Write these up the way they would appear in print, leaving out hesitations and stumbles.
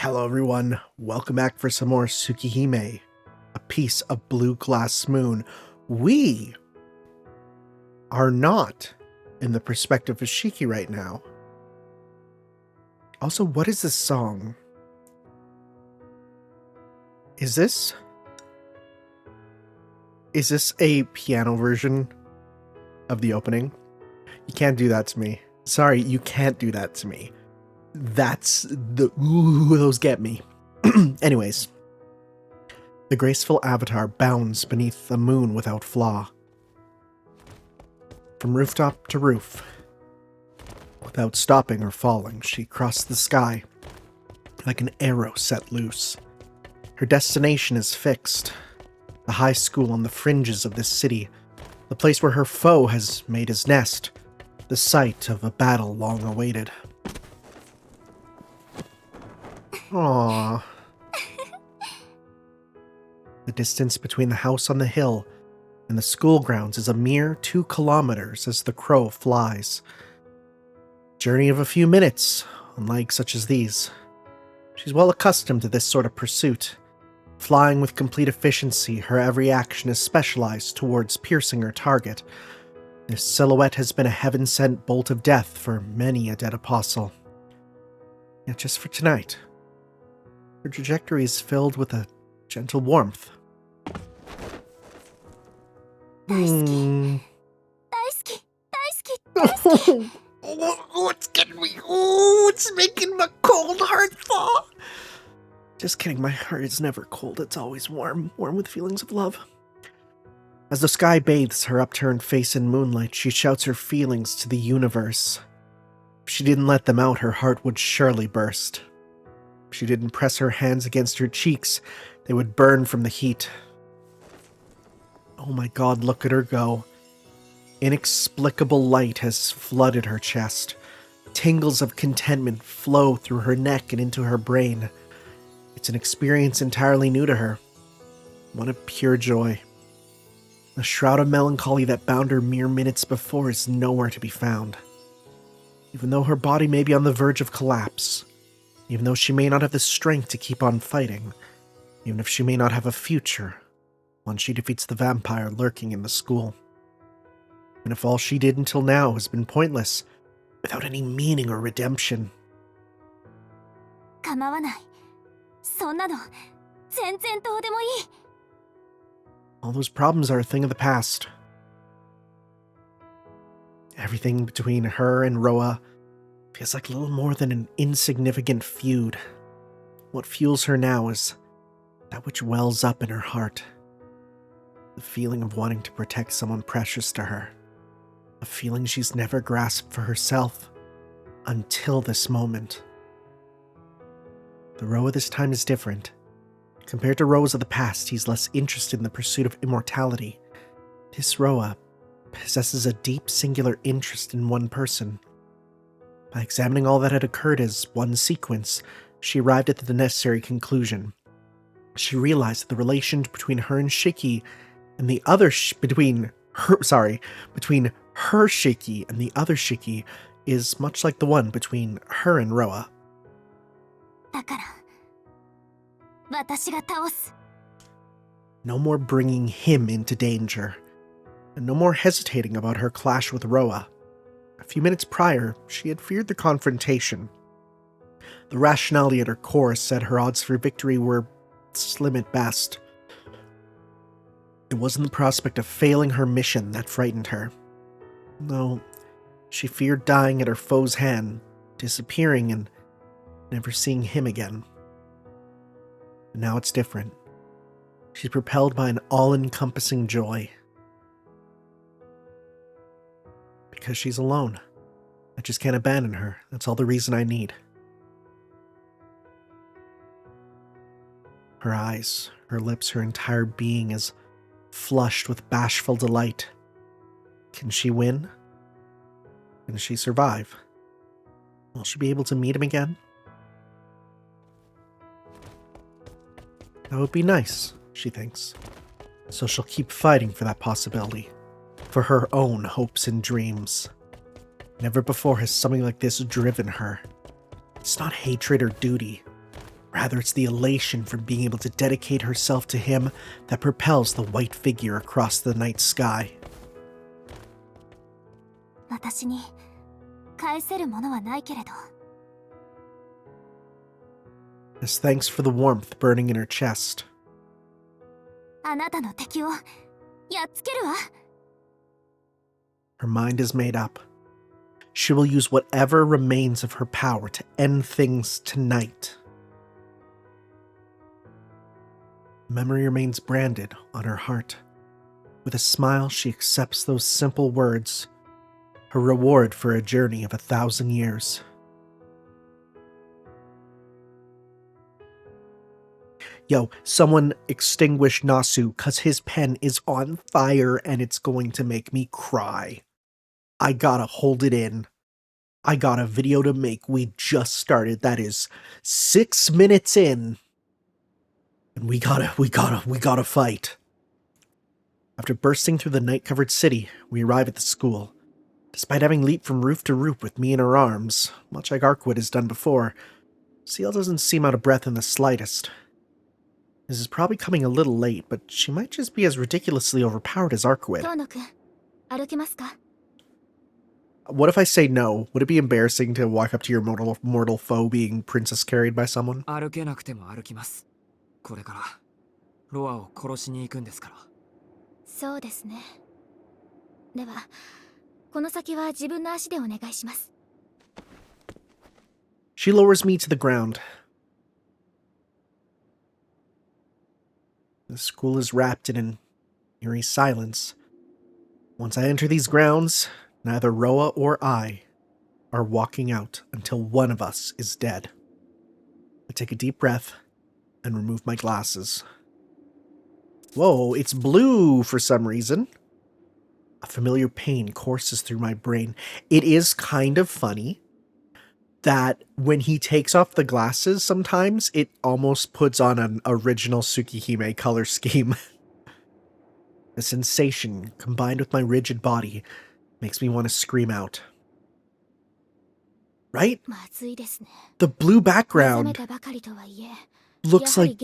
Hello everyone, welcome back for some more Tsukihime, a piece of blue glass moon. We are not in the perspective of Shiki right now. Also, what is this song? Is this a piano version of the opening? You can't do that to me. Sorry, you can't do that to me. That's the ooh, those get me. Anyways, the graceful avatar bounds beneath the moon without flaw. From rooftop to roof, without stopping or falling, she crossed the sky like an arrow set loose. Her destination is fixed, the high school on the fringes of this city, the place where her foe has made his nest, the site of a battle long awaited. Aww. The distance between the house on the hill and the school grounds is a mere 2 kilometers as the crow flies. Journey of a few minutes on legs such as these. She's well accustomed to this sort of pursuit. Flying with complete efficiency, her every action is specialized towards piercing her target. This silhouette has been a heaven-sent bolt of death for many a dead apostle. Yet just for tonight, her trajectory is filled with a gentle warmth. Oh, it's getting me. Oh, it's making my cold heart thaw. Just kidding, my heart is never cold. It's always warm with feelings of love. As the sky bathes her upturned face in moonlight, she shouts her feelings to the universe. If she didn't let them out, her heart would surely burst. If she didn't press her hands against her cheeks, they would burn from the heat. Oh my god, look at her go. Inexplicable light has flooded her chest. Tingles of contentment flow through her neck and into her brain. It's an experience entirely new to her. One of pure joy. The shroud of melancholy that bound her mere minutes before is nowhere to be found. Even though her body may be on the verge of collapse, even though she may not have the strength to keep on fighting, even if she may not have a future once she defeats the vampire lurking in the school. And if all she did until now has been pointless, without any meaning or redemption. All those problems are a thing of the past. Everything between her and Roa feels like little more than an insignificant feud. What fuels her now is that which wells up in her heart. The feeling of wanting to protect someone precious to her. A feeling she's never grasped for herself until this moment. The Roa this time is different. Compared to Roas of the past, he's less interested in the pursuit of immortality. This Roa possesses a deep singular interest in one person. By examining all that had occurred as one sequence, she arrived at the necessary conclusion. She realized that the relation between her and Shiki and the other between her Shiki and the other Shiki is much like the one between her and Roa. No more bringing him into danger, and no more hesitating about her clash with Roa. A few minutes prior, she had feared the confrontation. The rationality at her core said her odds for victory were slim at best. It wasn't the prospect of failing her mission that frightened her. No, she feared dying at her foe's hand, disappearing and never seeing him again. But now it's different. She's propelled by an all-encompassing joy. Because she's alone. I just can't abandon her. That's all the reason I need. Her eyes, her lips, her entire being is flushed with bashful delight. Can she win? Can she survive? Will she be able to meet him again? That would be nice, she thinks. So she'll keep fighting for that possibility. For her own hopes and dreams. Never before has something like this driven her. It's not hatred or duty. Rather, it's the elation from being able to dedicate herself to him that propels the white figure across the night sky. 私に返せるものはないけれど。As thanks for the warmth burning in her chest. あなたの敵をやっつけるわ。Her mind is made up. She will use whatever remains of her power to end things tonight. Memory remains branded on her heart. With a smile, she accepts those simple words, her reward for a journey of 1,000 years. Yo, someone extinguish Nasu, cause his pen is on fire and it's going to make me cry. I gotta hold it in. I got a video to make. We just started. That is 6 minutes in. And we gotta fight. After bursting through the night-covered city, we arrive at the school. Despite having leaped from roof to roof with me in her arms, much like Arkwood has done before, CL doesn't seem out of breath in the slightest. This is probably coming a little late, but she might just be as ridiculously overpowered as Arkwood. What if I say no? Would it be embarrassing to walk up to your mortal foe being princess carried by someone? 歩けなくても歩きます。これからロアを殺しに行くんですから。そうですね。では、この先は自分の足でお願いします。She lowers me to the ground. The school is wrapped in an eerie silence. Once I enter these grounds, neither Roa or I are walking out until one of us is dead. I take a deep breath and remove my glasses. Whoa, it's blue for some reason. A familiar pain courses through my brain. It is kind of funny that when he takes off the glasses, sometimes it almost puts on an original Tsukihime color scheme. The sensation, combined with my rigid body, makes me want to scream out. Right? The blue background looks like...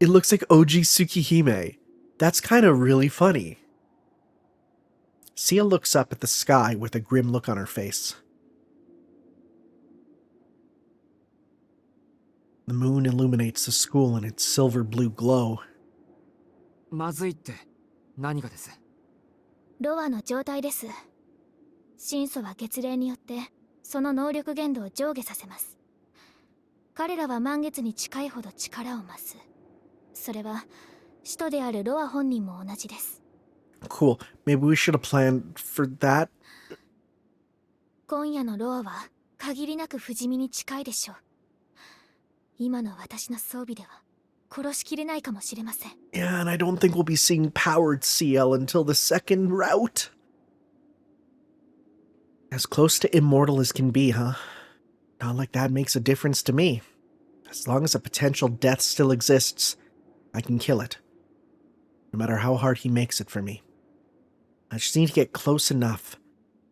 It looks like OG Tsukihime. That's kind of really funny. Sia looks up at the sky with a grim look on her face. The moon illuminates the school in its silver-blue glow. まずいって何がです？ロアの状態です。神祖は月齢によってその能力限度を上下させます。彼らは満月に近いほど力を増す。それは使徒であるロア本人も同じです。Cool. Maybe we should have planned for that. 今夜のロアは限りなく不死身に近いでしょう。今の私の装備では殺しきれないかもしれません。Yeah, and I don't think we'll be seeing powered CL until the second route. As close to immortal as can be, huh? Not like that makes a difference to me. As long as a potential death still exists, I can kill it. No matter how hard he makes it for me. I just need to get close enough.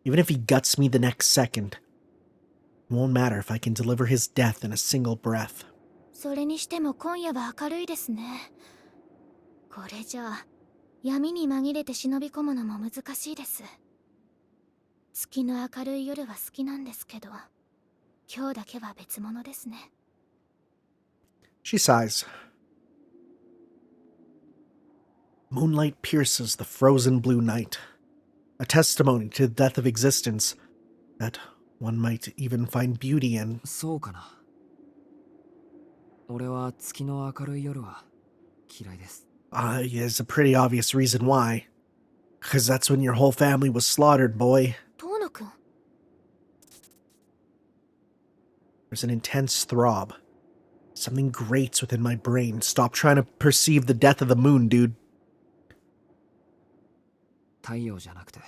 Even if he guts me the next second. It won't matter if I can deliver his death in a single breath. それにしても今夜は明るいですね。これじゃあ闇に紛れて忍び込むのも難しいです。月の明るい夜は好きなんですけど、今日だけは別物ですね。She sighs. Moonlight pierces the frozen blue night, a testimony to the death of existence that one might even find beauty in. そうかな。俺は月の明るい夜は嫌いです。There's a pretty obvious reason why. Because that's when your whole family was slaughtered, boy. 遠野くん。There's an intense throb. Something grates within my brain. Stop trying to perceive the death of the moon, dude. 太陽じゃなくて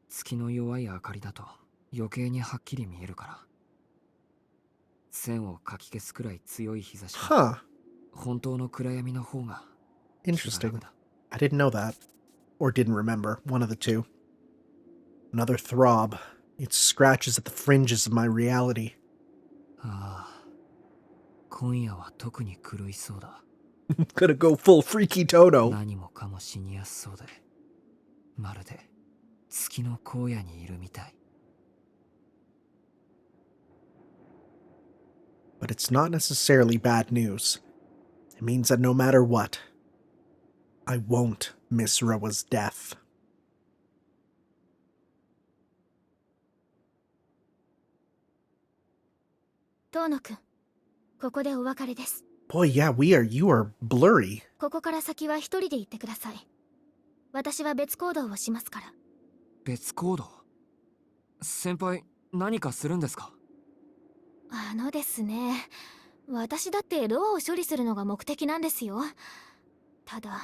月の弱い明かりだと余計にはっきり見えるから。線をかき消すくらい強い日差しは本当の暗闇の方が。Interesting. I didn't know that. Or didn't remember. One of the two. Another throb. It scratches at the fringes of my reality. ああ、今夜は特に狂いそうだ。Gonna go full freaky Toto. 何もかも死にやすそうで、まるで月の荒野にいるみたい。But it's not necessarily bad news. It means that no matter what, I won't miss Roa's death. 遠野くん、ここでお別れです。 Boy, yeah, you are blurry. ここから先は一人で行ってください。私は別行動をしますから。別行動？先輩、何かするんですか？ですね、私だってロアを処理するのが目的なんですよ。ただ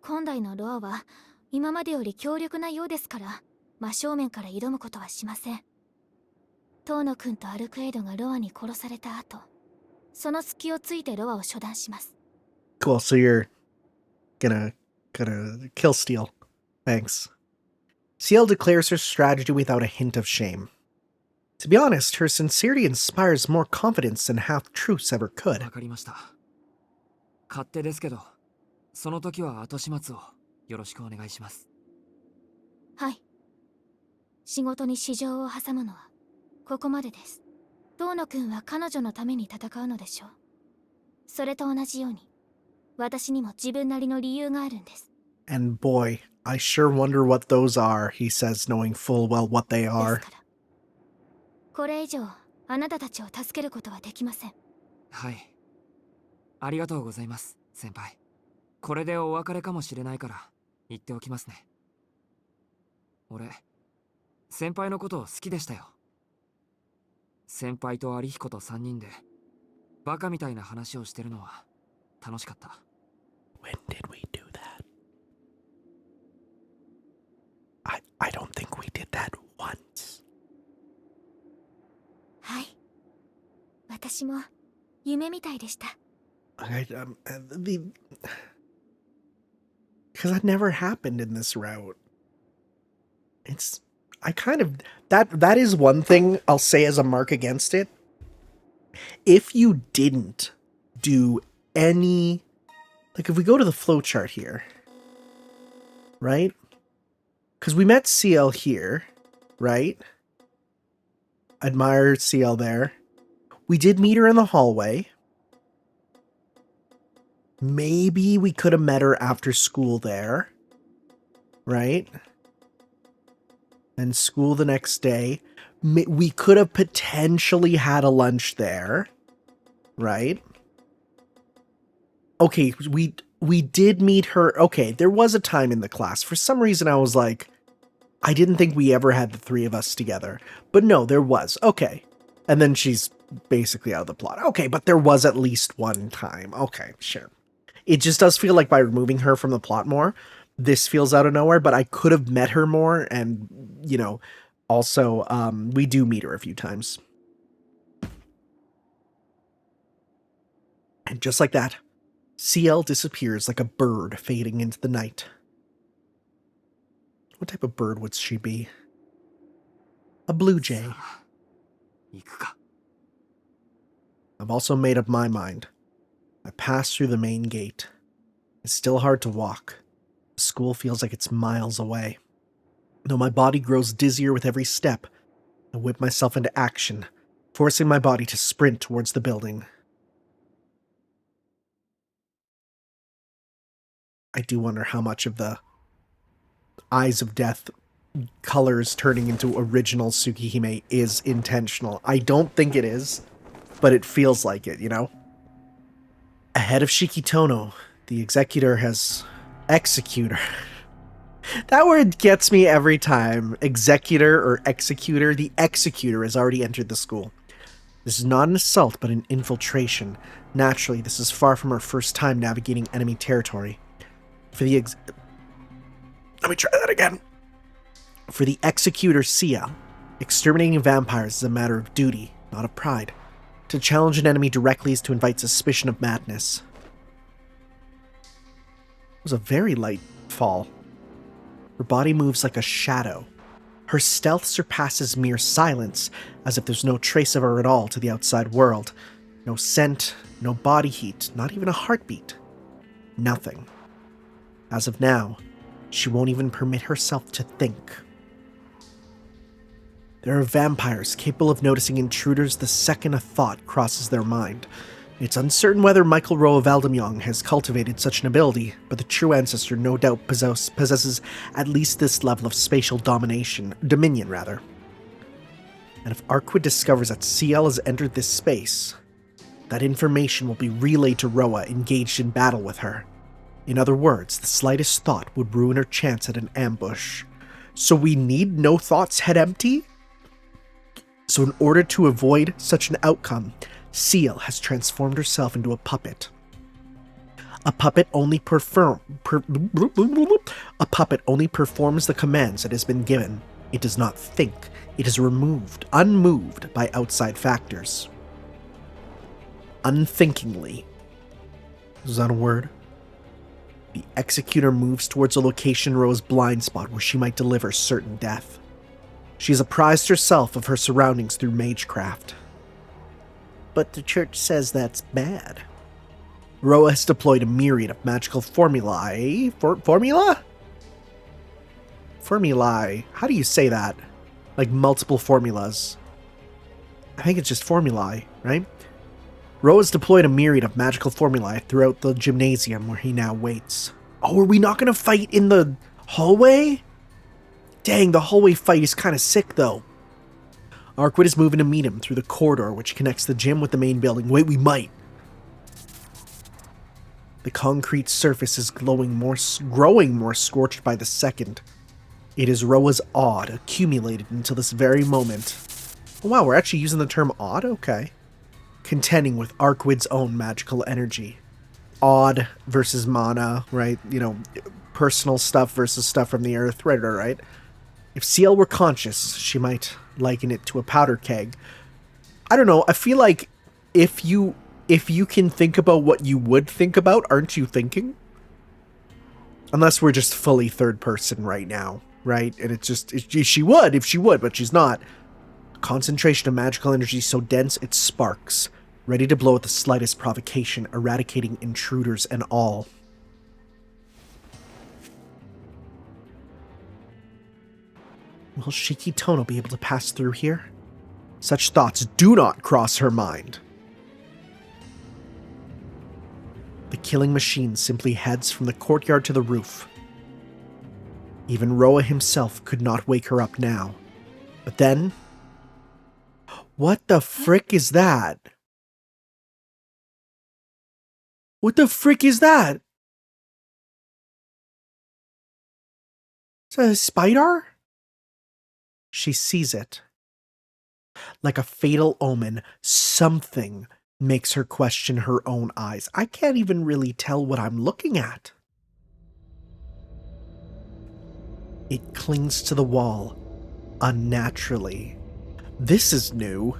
今代のロアは今までより強力なようですから、真正面から挑むことはしません。遠野くんとアルクエイドがロアに殺された後、その隙をついてロアを処断します。 Cool, so you're gonna kill Steel. Thanks. Ciel declares her strategy without a hint of shame. To be honest, her sincerity inspires more confidence than half-truths ever could. わかりました。勝手ですけど、その時は後始末をよろしくお願いします。はい。仕事に私情を挟むのはここまでです。遠野くんは彼女のために戦うのでしょう。それと同じように、私にも自分なりの理由があるんです。 And boy, I sure wonder what those are, he says, knowing full well what they です are. から、これ以上あなたたちを助けることはできません。はい。ありがとうございます、先輩。これでお別れかもしれないから言っておきますね。俺、先輩のことを好きでしたよ。先輩と有彦と3人でバカみたいな話をしてるのは楽しかった。 When did we do that? I don't think we did that once. はい。私も夢みたいでした。Because that never happened in this route. I kind of, that is one thing I'll say as a mark against it. If you didn't do any, like if we go to the flowchart here, right? Because we met CL here, right? Admire CL there. We did meet her in the hallway. Maybe we could have met her after school there, right? And school the next day. We could have potentially had a lunch there, right? Okay, we did meet her. Okay, there was a time in the class. For some reason, I was like, I didn't think we ever had the three of us together. But no, there was. Okay. And then she's basically out of the plot. Okay, but there was at least one time. Okay, sure. It just does feel like by removing her from the plot more, this feels out of nowhere, but I could have met her more, and, you know, also, we do meet her a few times. And just like that, CL disappears like a bird fading into the night. What type of bird would she be? A blue jay. I've also made up my mind. I pass through the main gate. It's still hard to walk. The school feels like it's miles away. Though my body grows dizzier with every step, I whip myself into action, forcing my body to sprint towards the building. I do wonder how much of the Eyes of Death colors turning into original Tsukihime is intentional. I don't think it is, but it feels like it, you know? Ahead of Shikitono, the executor has... Executor. That word gets me every time. Executor or executor. The executor has already entered the school. This is not an assault, but an infiltration. Naturally, this is far from our first time navigating enemy territory. Let me try that again. For the executor Sia, exterminating vampires is a matter of duty, not of pride. To challenge an enemy directly is to invite suspicion of madness. It was a very light fall. Her body moves like a shadow. Her stealth surpasses mere silence, as if there's no trace of her at all to the outside world. No scent, no body heat, not even a heartbeat. Nothing. As of now, she won't even permit herself to think. There are vampires capable of noticing intruders the second a thought crosses their mind. It's uncertain whether Michael Rowe of Aldemyong has cultivated such an ability, but the true ancestor no doubt possesses at least this level of spatial dominion. And if Arkwood discovers that CL has entered this space, that information will be relayed to Roa engaged in battle with her. In other words, the slightest thought would ruin her chance at an ambush. So we need no thoughts head empty? So in order to avoid such an outcome, Seal has transformed herself into a puppet. A puppet only performs the commands it has been given. It does not think. It is unmoved by outside factors. Unthinkingly. Is that a word? The executor moves towards a location Roa's blind spot where she might deliver certain death. She has apprised herself of her surroundings through magecraft. But the church says that's bad. Roa has deployed a myriad of magical formulae. Formulae. How do you say that? Like multiple formulas. I think it's just formulae, right? Roa's deployed a myriad of magical formulae throughout the gymnasium where he now waits. Oh, are we not going to fight in the hallway? Dang, the hallway fight is kind of sick, though. Arkwood is moving to meet him through the corridor which connects the gym with the main building. Wait, we might. The concrete surface is growing more scorched by the second. It is Roa's odd accumulated until this very moment. Oh, wow, we're actually using the term odd? Okay. Contending with Arkwood's own magical energy. Odd versus mana, right? You know, personal stuff versus stuff from the earth, right? If CL were conscious, she might liken it to a powder keg. I don't know, I feel like if you can think about what you would think about, aren't you thinking? Unless we're just fully third person right now, right? And she would, but she's not. Concentration of magical energy so dense it sparks, ready to blow at the slightest provocation, eradicating intruders and all. Will Shiki Tono be able to pass through here? Such thoughts do not cross her mind. The killing machine simply heads from the courtyard to the roof. Even Roa himself could not wake her up now. But then... what the frick is that? What the frick is that? Is that a spider? She sees it. Like a fatal omen, something makes her question her own eyes. I can't even really tell what I'm looking at. It clings to the wall, unnaturally. This is new.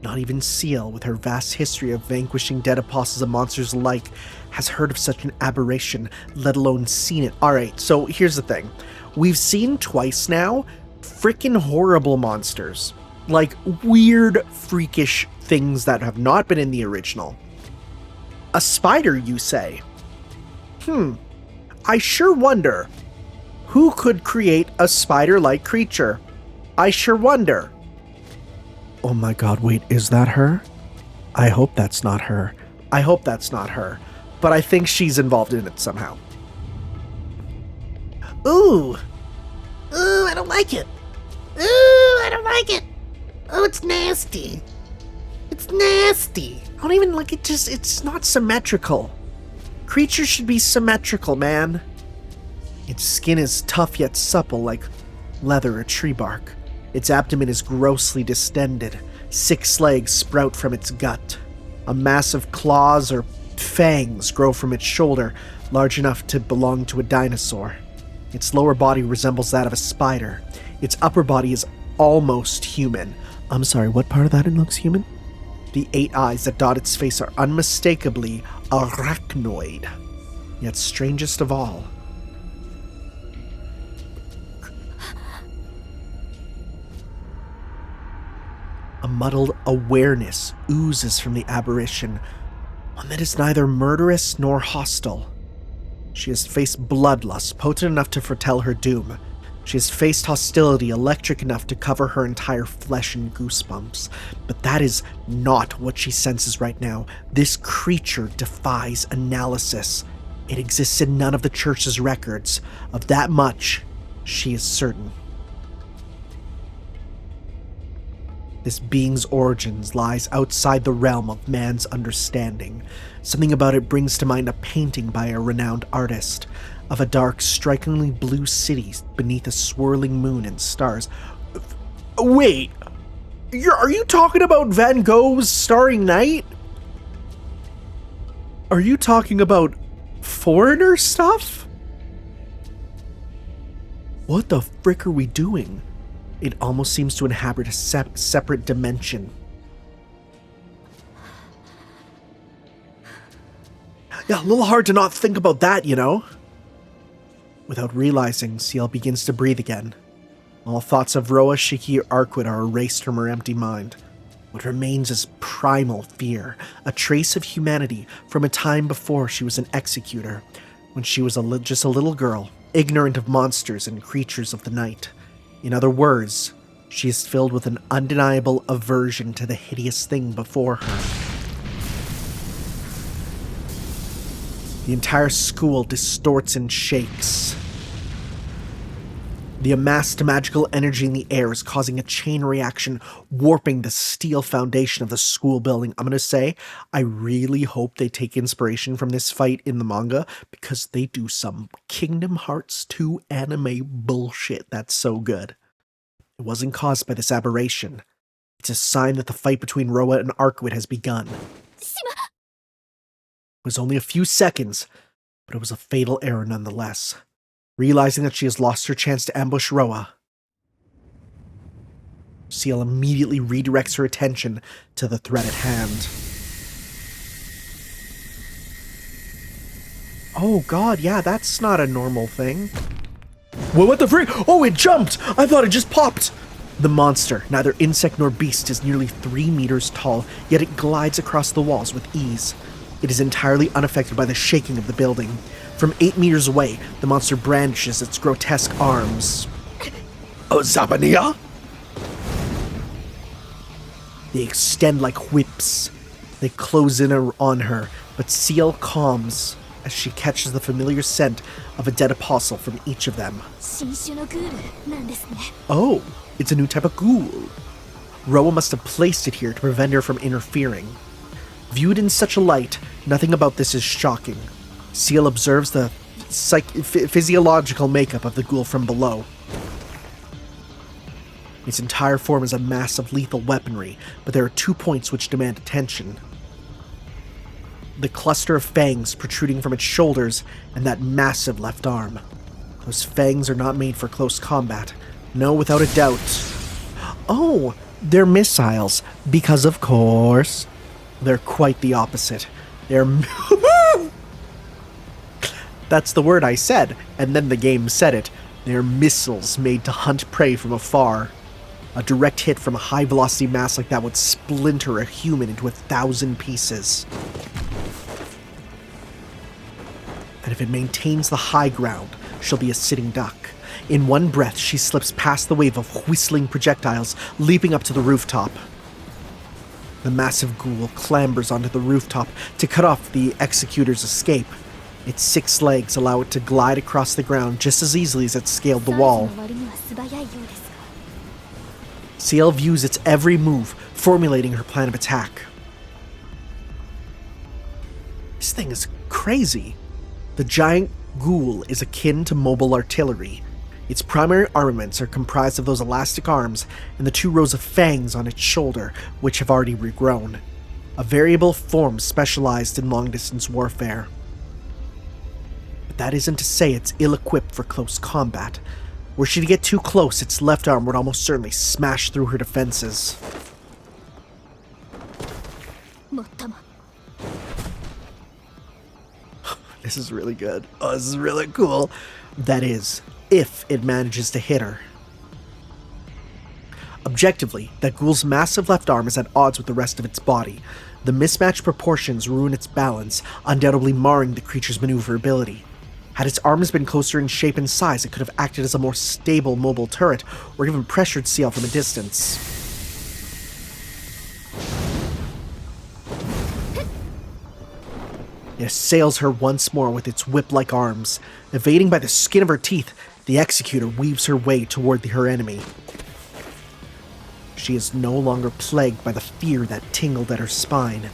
Not even Seal, with her vast history of vanquishing dead apostles and monsters alike, has heard of such an aberration, let alone seen it. Alright, so here's the thing. We've seen twice now frickin' horrible monsters. Like, weird, freakish things that have not been in the original. A spider, you say? I sure wonder. Who could create a spider-like creature? I sure wonder. Oh my god, wait, is that her? I hope that's not her. I hope that's not her. But I think she's involved in it somehow. Ooh, I don't like it. Ooh, I don't like it. Oh, it's nasty. It's nasty. I don't even like it, it's not symmetrical. Creatures should be symmetrical, man. Its skin is tough yet supple like leather or tree bark. Its abdomen is grossly distended. 6 legs sprout from its gut. A mass of claws or fangs grow from its shoulder, large enough to belong to a dinosaur. Its lower body resembles that of a spider. Its upper body is almost human. I'm sorry, what part of that it looks human? The 8 eyes that dot its face are unmistakably arachnoid. Yet strangest of all, A muddled awareness oozes from the apparition, one that is neither murderous nor hostile. She has faced bloodlust potent enough to foretell her doom. She has faced hostility electric enough to cover her entire flesh in goosebumps. But that is not what she senses right now. This creature defies analysis. It exists in none of the church's records. Of that much, she is certain. This being's origins lies outside the realm of man's understanding. Something about it brings to mind a painting by a renowned artist of a dark, strikingly blue city beneath a swirling moon and stars. Wait, are you talking about Van Gogh's Starry Night? Are you talking about foreigner stuff? What the frick are we doing? It almost seems to inhabit a separate dimension. Yeah, a little hard to not think about that, you know? Without realizing, Ciel begins to breathe again. All thoughts of Roa, Shikill, or Arquid are erased from her empty mind. What remains is primal fear, a trace of humanity from a time before she was an executor, when she was just a little girl, ignorant of monsters and creatures of the night. In other words, she is filled with an undeniable aversion to the hideous thing before her. The entire school distorts and shakes. The amassed magical energy in the air is causing a chain reaction, warping the steel foundation of the school building. I'm going to say, I really hope they take inspiration from this fight in the manga, because they do some Kingdom Hearts 2 anime bullshit that's so good. It wasn't caused by this aberration. It's a sign that the fight between Roa and Arquid has begun. It was only a few seconds, but it was a fatal error nonetheless. Realizing that she has lost her chance to ambush Roa, Ciel immediately redirects her attention to the threat at hand. Oh god, yeah, that's not a normal thing. Well, what the frick? Oh, it jumped! I thought it just popped! The monster, neither insect nor beast, is nearly 3 meters tall, yet it glides across the walls with ease. It is entirely unaffected by the shaking of the building. From 8 meters away, the monster brandishes its grotesque arms. Oh, Zabania? They extend like whips. They close in on her, but Ciel calms as she catches the familiar scent of a dead apostle from each of them. Oh, it's a new type of ghoul. Roa must have placed it here to prevent her from interfering. Viewed in such a light, nothing about this is shocking. Ciel observes the physiological makeup of the ghoul from below. Its entire form is a mass of lethal weaponry, but there are 2 points which demand attention. The cluster of fangs protruding from its shoulders and that massive left arm. Those fangs are not made for close combat. No, without a doubt. Oh, they're missiles, because of course. They're quite the opposite. They're... That's the word I said, and then the game said it. They're missiles made to hunt prey from afar. A direct hit from a high-velocity mass like that would splinter a human into 1,000 pieces. And if it maintains the high ground, she'll be a sitting duck. In one breath, she slips past the wave of whistling projectiles, leaping up to the rooftop. The massive ghoul clambers onto the rooftop to cut off the executor's escape. Its 6 legs allow it to glide across the ground just as easily as it scaled the wall. Ciel views its every move, formulating her plan of attack. This thing is crazy. The giant ghoul is akin to mobile artillery. Its primary armaments are comprised of those elastic arms and the 2 rows of fangs on its shoulder, which have already regrown. A variable form specialized in long-distance warfare. But that isn't to say it's ill-equipped for close combat. Were she to get too close, its left arm would almost certainly smash through her defenses. This is really good. Oh, this is really cool. That is, if it manages to hit her. A Objectively, that ghoul's massive left arm is at odds with the rest of its body. The mismatched proportions ruin its balance, undoubtedly marring the creature's maneuverability. Had its arms been closer in shape and size, it could have acted as a more stable mobile turret, or even pressured Ciel from a distance. It assails her once more with its whip-like arms. Evading by the skin of her teeth, the Executor weaves her way toward her enemy. She is no longer plagued by the fear that tingled at her spine.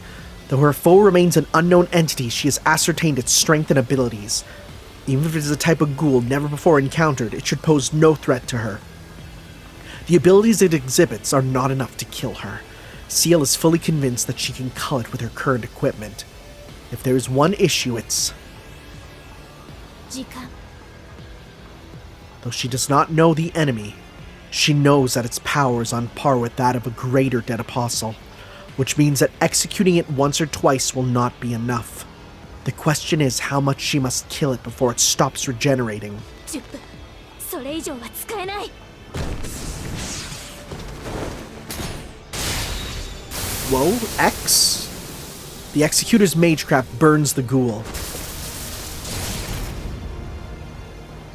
Though her foe remains an unknown entity, she has ascertained its strength and abilities. Even if it is a type of ghoul never before encountered, it should pose no threat to her. The abilities it exhibits are not enough to kill her. Ciel is fully convinced that she can cull it with her current equipment. If there is one issue, it's... Though she does not know the enemy, she knows that its power is on par with that of a greater dead apostle, which means that executing it once or twice will not be enough. The question is how much she must kill it before it stops regenerating. Whoa, X? The Executor's magecraft burns the ghoul.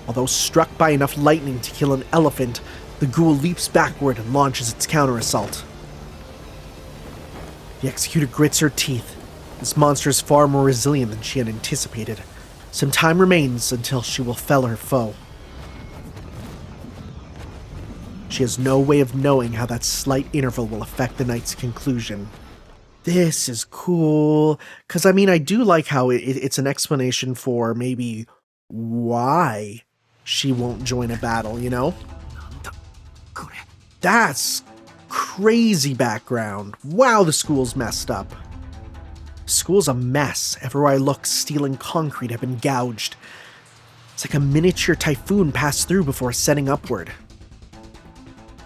Although struck by enough lightning to kill an elephant, the ghoul leaps backward and launches its counter-assault. The Executor grits her teeth. This monster is far more resilient than she had anticipated. Some time remains until she will fell her foe. She has no way of knowing how that slight interval will affect the night's conclusion. This is cool, because I mean, I do like how it's an explanation for maybe why she won't join a battle, you know? That's crazy background. Wow, the school's messed up. School's a mess. Everywhere I look, steel and concrete have been gouged. It's like a miniature typhoon passed through before setting upward.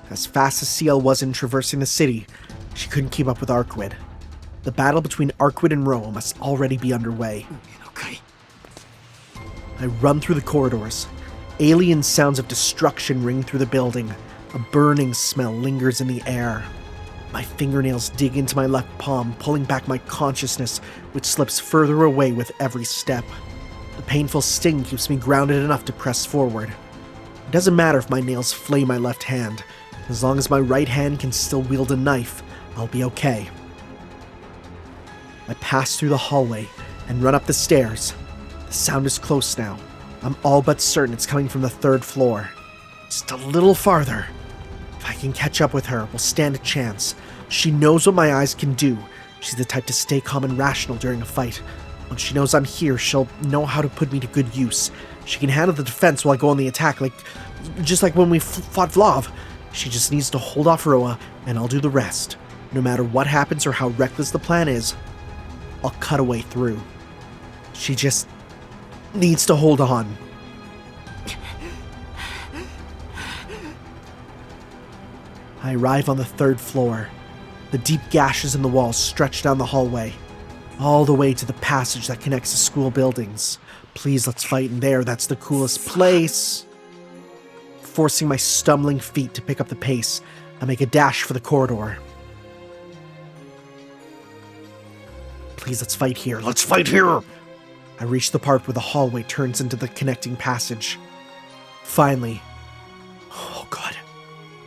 As fast as Ciel was in traversing the city, she couldn't keep up with Arkwid. The battle between Arkwid and Roa must already be underway. I run through the corridors. Alien sounds of destruction ring through the building. A burning smell lingers in the air. My fingernails dig into my left palm, pulling back my consciousness, which slips further away with every step. The painful sting keeps me grounded enough to press forward. It doesn't matter if my nails flay my left hand. As long as my right hand can still wield a knife, I'll be okay. I pass through the hallway and run up the stairs. The sound is close now. I'm all but certain it's coming from the 3rd floor. Just a little farther. If I can catch up with her, we'll stand a chance. She knows what my eyes can do. She's the type to stay calm and rational during a fight. Once she knows I'm here, she'll know how to put me to good use. She can handle the defense while I go on the attack, just like when we fought Vlav. She just needs to hold off Roa, and I'll do the rest. No matter what happens or how reckless the plan is, I'll cut a way through. She just needs to hold on. I arrive on the 3rd floor. The deep gashes in the walls stretch down the hallway, all the way to the passage that connects the school buildings. Please, let's fight in there. That's the coolest place. Forcing my stumbling feet to pick up the pace, I make a dash for the corridor. Please, let's fight here. Let's fight here! I reach the part where the hallway turns into the connecting passage. Finally. Oh god.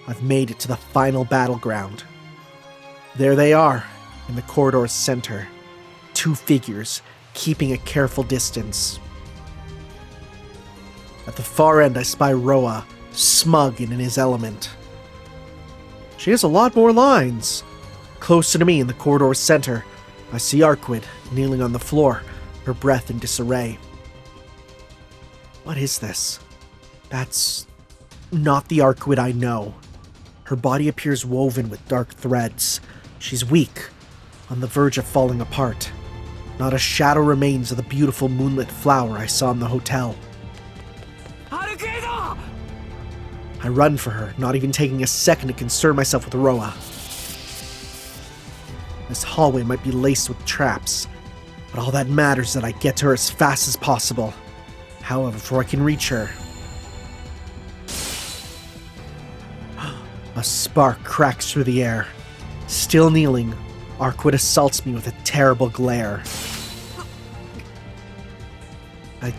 I've made it to the final battleground. There they are, in the corridor's center. 2 figures, keeping a careful distance. At the far end, I spy Roa, smug and in his element. She has a lot more lines. Closer to me in the corridor's center, I see Arkwid kneeling on the floor, her breath in disarray. What is this? That's not the Arkwid I know. Her body appears woven with dark threads. She's weak, on the verge of falling apart. Not a shadow remains of the beautiful moonlit flower I saw in the hotel. I run for her, not even taking a second to concern myself with Roa. This hallway might be laced with traps, but all that matters is that I get to her as fast as possible. However, before I can reach her... A A spark cracks through the air. Still kneeling, Arkwid assaults me with a terrible glare. I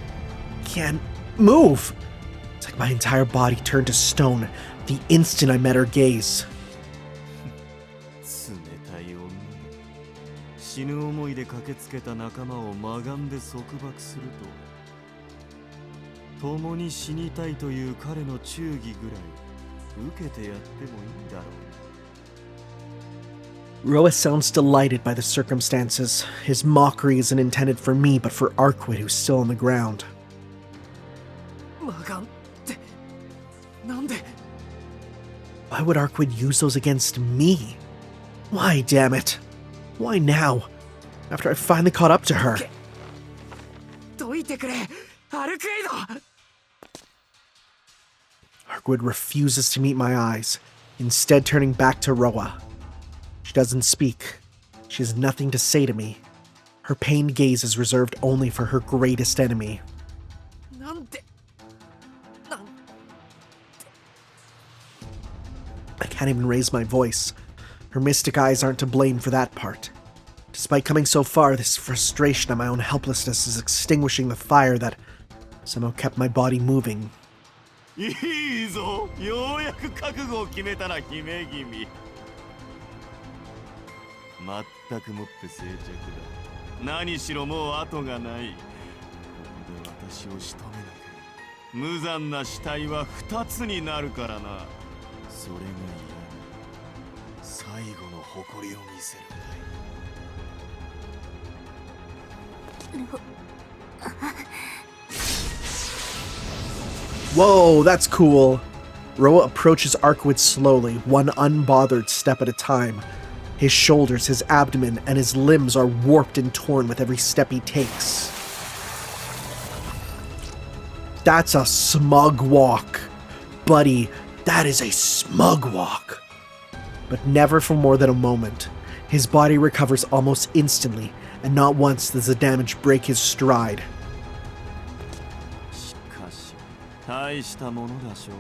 can't move. It's like my entire body turned to stone the instant I met her gaze. 冷たい女。死ぬ思いで駆けつけた仲間をまがんで束縛すると、共に死にたいという彼の忠義ぐらい受けてやってもいいだろう。Roa sounds delighted by the circumstances. His mockery isn't intended for me, but for Arkwid, who's still on the ground. マガンって、なんで? Why would Arkwid use those against me? Why, damn it? Why now? After I finally caught up to her. どいてくれ、アルクエイド! Arkwid refuses to meet my eyes, instead turning back to Roa. She doesn't speak. She has nothing to say to me. Her pained gaze is reserved only for her greatest enemy. なんで? I can't even raise my voice. Her mystic eyes aren't to blame for that part. Despite coming so far, this frustration at my own helplessness is extinguishing the fire that somehow kept my body moving. いいぞ、ようやく覚悟を決めたな、姫君。まったくもって静寂だ。何しろもう後がない。ここで私を仕留めなきゃ無残な死体は2つになるからな。それが嫌だ。最後の誇りを見せるんだよ。Whoa, that's cool. Roa approaches Arkwid slowly, one unbothered step at a time. His shoulders, his abdomen, and his limbs are warped and torn with every step he takes. That's a smug walk. Buddy, that is a smug walk. But never for more than a moment. His body recovers almost instantly, and not once does the damage break his stride. しかし、大したものだ少年。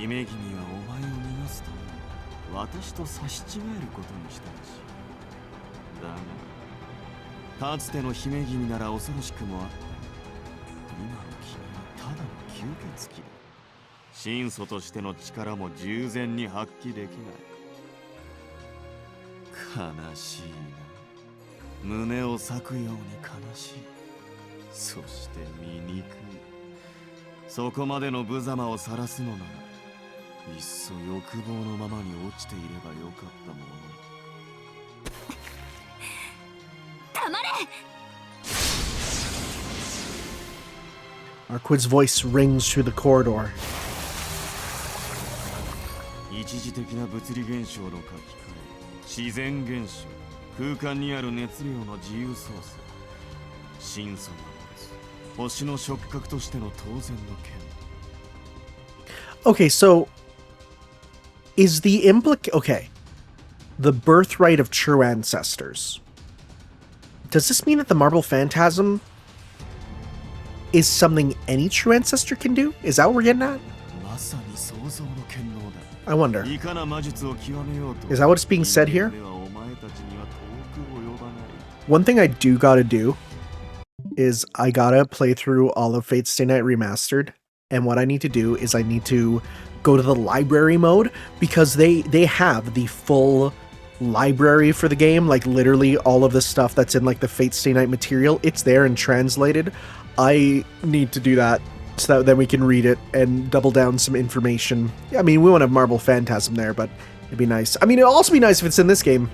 姫君はお前を逃がすために私と差し違えることにしたらしい。だが、かつての姫君なら恐ろしくもあった。今の君はただの吸血鬼だ。神祖としての力も十全に発揮できない。悲しいな。胸を裂くように悲しい。そして醜い。そこまでの無様を晒すのなら、いっそ欲望のままに落ちていればよかったもの。黙れ! Arkwid's voice rings through the corridor. 一時的な物理現象の書き換え、自然現象、空間にある熱量の自由操作、神祖が持つ星の触覚としての当然の権。Okay, so is the okay, the birthright of true ancestors. Does this mean that the marble phantasm is something any true ancestor can do? Is that what we're getting at? まさに創造の権能だ。I wonder. いかな魔術を極めようと。 Is that what's being said here? ではお前たちには遠く及ばない。One thing I do gotta do is I gotta play through all of Fate Stay Night Remastered, and what I need to do is I need to go to the library mode, because they have the full library for the game, like literally all of the stuff that's in like the Fate Stay Night material, it's there and translated. I need to do that so that then we can read it and double down some information. I mean, we won't have Marble Phantasm there, but it'd be nice. I mean, it'll also be nice if it's in this game.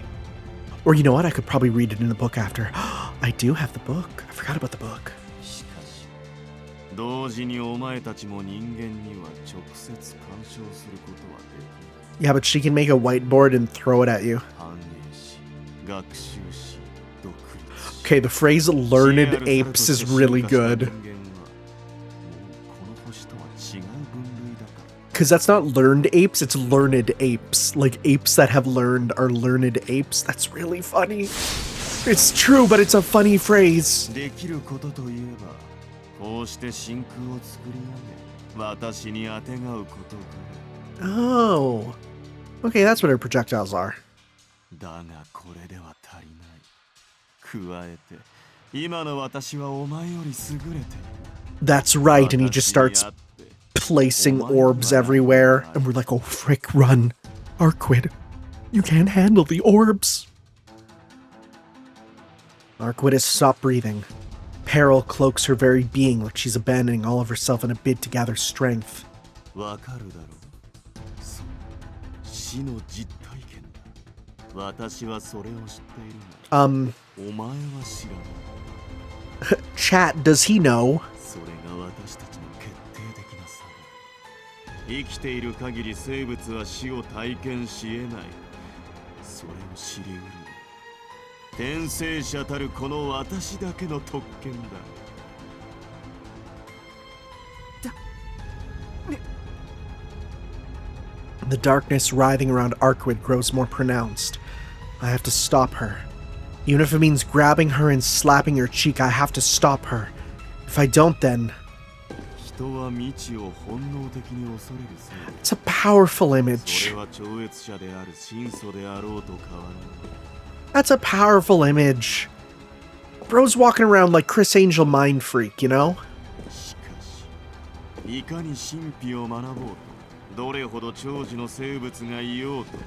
Or you know what? I could probably read it in the book after. I do have the book. I forgot about the book. しかし、同時にお前たちも人間には直接干渉することはできない。 Yeah, but she can make a whiteboard and throw it at you. 繁栄し、学習し、独立し。 Okay, the phrase learned apes is really good. Because that's not learned apes, it's learned apes. Like, apes that have learned are learned apes. That's really funny. It's true, but it's a funny phrase. できることといえば、こうして真空を作り上げ、私にあてがうことぐらい。Oh. Okay, that's what her projectiles are. That's right, and he just starts placing orbs everywhere, and we're like, oh frick, run. Arquid, you can't handle the orbs. Arquid has stopped breathing. Peril cloaks her very being like she's abandoning all of herself in a bid to gather strength. Chat, does he know? 生きている限り生物は死を体験し得ない。それを知りうる。転生者たるこの私だけの特権だ。The darkness writhing around Arquid grows more pronounced. I have to stop her. Even if it means grabbing her and slapping her cheek, I have to stop her. If I don't, then... It's a powerful image. That's a powerful image. Bro's walking around like Chris Angel Mind Freak, you know? どれほど長寿の生物がいようと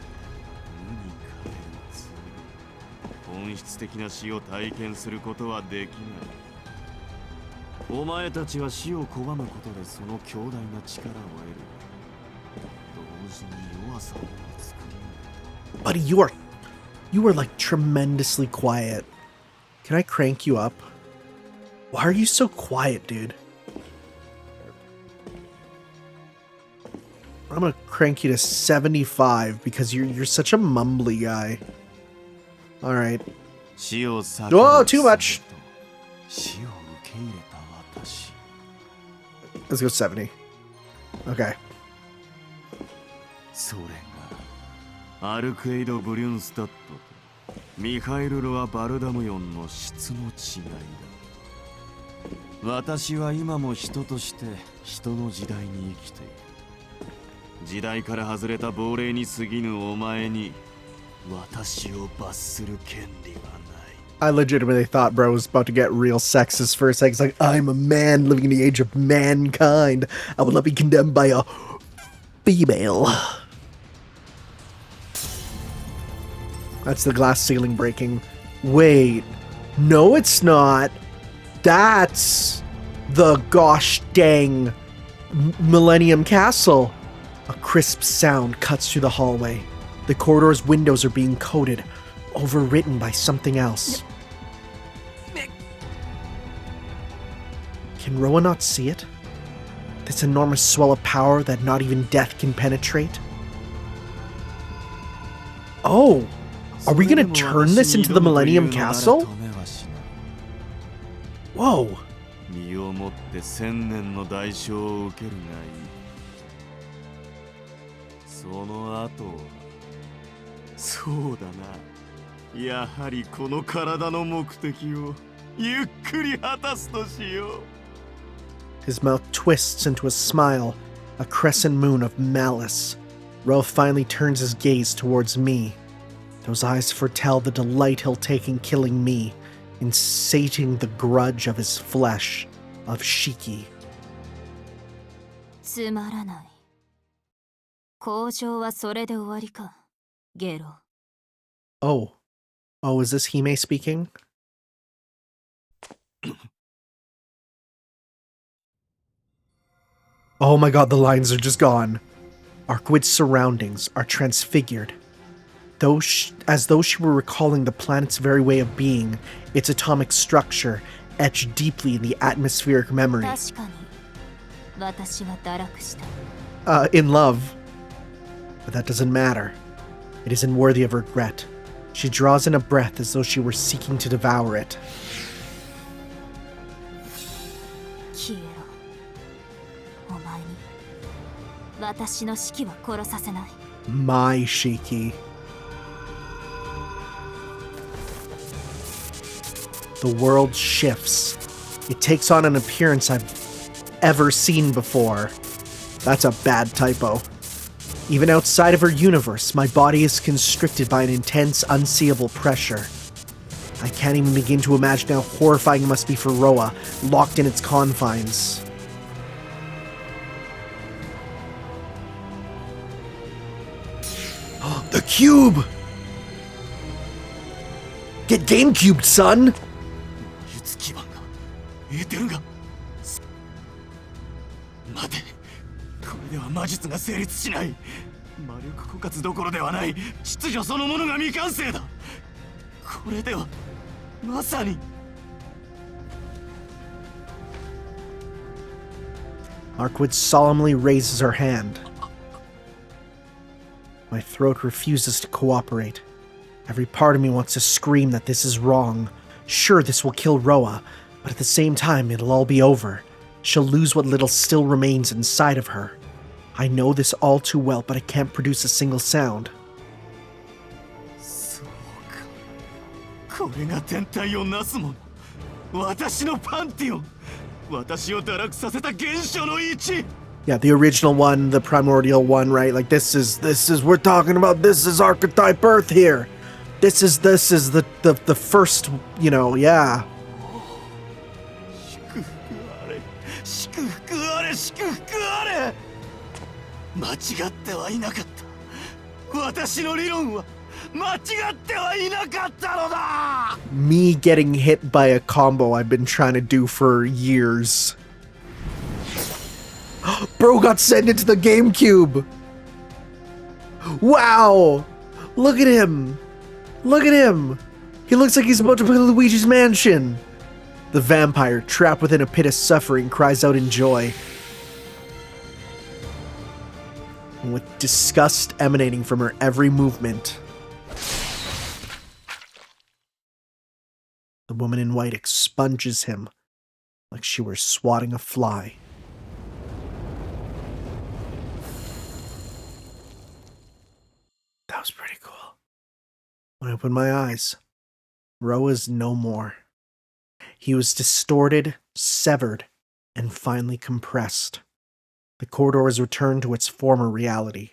本質的な死を体験することはできないお前たちは死を拒むことでその強大な力を得る同時に弱さを作る Buddy, you are like tremendously quiet. Can I crank you up? Why are you so quiet, dude? I'm gonna crank you to 75 because you're such a mumbly guy. All right. Oh, too much. Let's go 70. Okay. それがアルクエイド・ブリュンスタットとミハイル・ロア・バルダムヨンの質の違いだ。私は今も人として人の時代に生きている。時代から外れた亡霊に過ぎぬお前に私を罰する権利はない。I legitimately thought bro was about to get real sexist for a second. It's like, I'm a man living in the age of mankind. I will not be condemned by a female. That's the glass ceiling breaking. Wait. No, it's not. That's the gosh dang Millennium Castle. A crisp sound cuts through the hallway. The corridor's windows are being coded, overwritten by something else. Can Roa not see it? This enormous swell of power that not even death can penetrate? Oh! Are we gonna turn this into the Millennium Castle? Whoa! 身をもって千年の代償を受けるがいい。その後はそうだな。やはりこの体の目的をゆっくり果たすとしよう。His mouth twists into a smile, a crescent moon of malice. Ro finally turns his gaze towards me. Those eyes foretell the delight he'll take in killing me, in sating the grudge of his flesh, of Shiki. つまらない。交渉はそれで終わりか、ゲロ。Oh. Oh, is this Hime speaking? Oh my god, the lines are just gone. Arquid's surroundings are transfigured. As though she were recalling the planet's very way of being, its atomic structure etched deeply in the atmospheric memory. 確かに、私は堕落した。In love. But that doesn't matter. It isn't worthy of regret. She draws in a breath as though she were seeking to devour it. 消えろ。お前に私の指揮は殺させない。My Shiki. The world shifts. It takes on an appearance I've ever seen before. That's a bad typo. Even outside of her universe, my body is constricted by an intense, unseeable pressure. I can't even begin to imagine how horrifying it must be for Roa, locked in its confines. The cube! Get GameCubed, son! 待て、これでは魔術が成立しない。魔力枯渇どころではない。秩序そのものが未完成だ。これではまさに。Arkwood solemnly raises her hand. My throat refuses to cooperate. Every part of me wants to scream that this is wrong. Sure, this will kill Roa, but at the same time, it'll all be over. She'll lose what little still remains inside of her. I know this all too well, but I can't produce a single sound. そうか。これが天体をなすもの。私のパンティオン。私を堕落させた原初の位置。 Yeah, the original one, the primordial one, right? Like this is we're talking about. This is archetype Earth here. This is the first, you know, yeah. 祝福あれ祝福あれ。間違ってはいなかった。私の理論は間違ってはいなかったのだ。 Me getting hit by a combo I've been trying to do for years. Bro got sent into the GameCube. Wow! Look at him. Look at him. He looks like he's about to play Luigi's Mansion. The vampire, trapped within a pit of suffering, cries out in joy. And with disgust emanating from her every movement, the woman in white expunges him like she were swatting a fly. That was pretty cool. When I opened my eyes, Roa's no more. He was distorted, severed, and finally compressed. The corridor has returned to its former reality.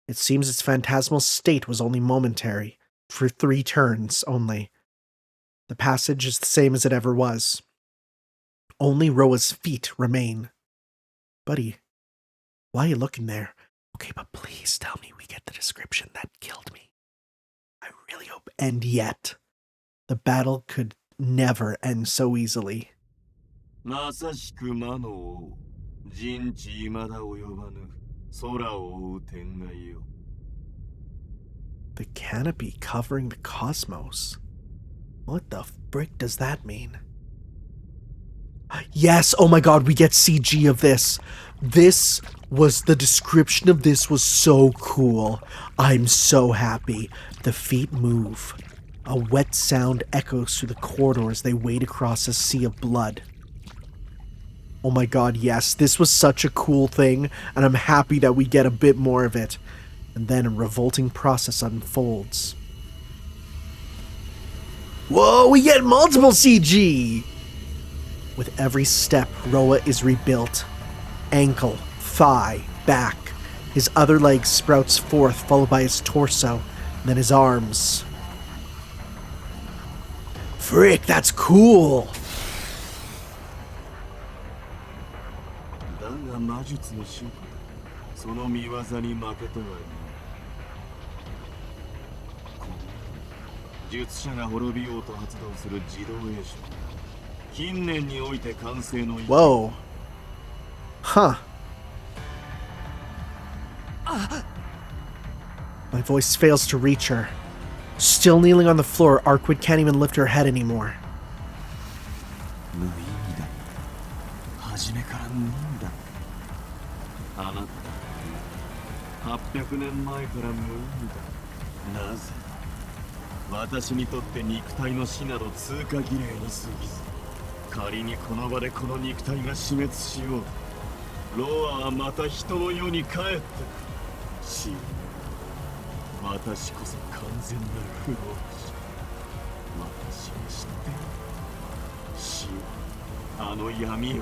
It seems its phantasmal state was only momentary, for 3 turns only. The passage is the same as it ever was. Only Roa's feet remain. Buddy, why are you looking there? Okay, but please tell me we get the description that killed me. I really hope. And yet, the battle could never end so easily. まさしく魔の王、人知未だ及ばぬ空を覆う天外よ。 The canopy covering the cosmos. What the frick does that mean? Yes, oh my god, we get CG of this. The description of this was so cool. I'm so happy. The feet move. A wet sound echoes through the corridor as they wade across a sea of blood. Oh my god, yes, this was such a cool thing, and I'm happy that we get a bit more of it. And then a revolting process unfolds. Whoa, we get multiple CG! With every step, Roa is rebuilt. Ankle, thigh, back. His other leg sprouts forth, followed by his torso, and then his arms. Frick, that's cool! だが魔術の種その見業に負けてはいない。この術者が滅びようと発動する自動映像。近年において完成の。 Whoa. Huh. My voice fails to reach her. Still kneeling on the floor, Arkwood can't even lift her head anymore. 無意味だ。初めから無意味だ。あなた800年前から無意味だ。なぜ私にとって肉体の死など通過儀礼に過ぎず、仮にこの場でこの肉体が死滅しよう。ロアはまた人の世に帰ってくる。死。私こそ完全なる不老不死。私を知っている。死を、あの闇を、何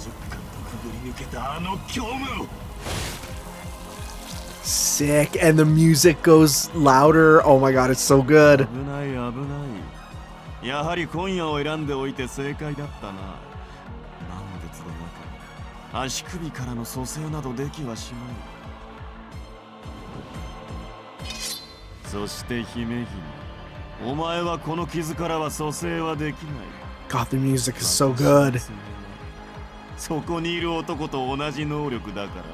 十巻とくぐり抜けたあの虚無を。sick. And the music goes louder. Oh my god, it's so good. 危ない危ない。やはり今夜を選んでおいて正解だったな。満月の中、足首からの蘇生などできはしまい。そして姫君、お前はこの傷からは蘇生はできない。God, the music is so good. そこにいる男と同じ能力だからな。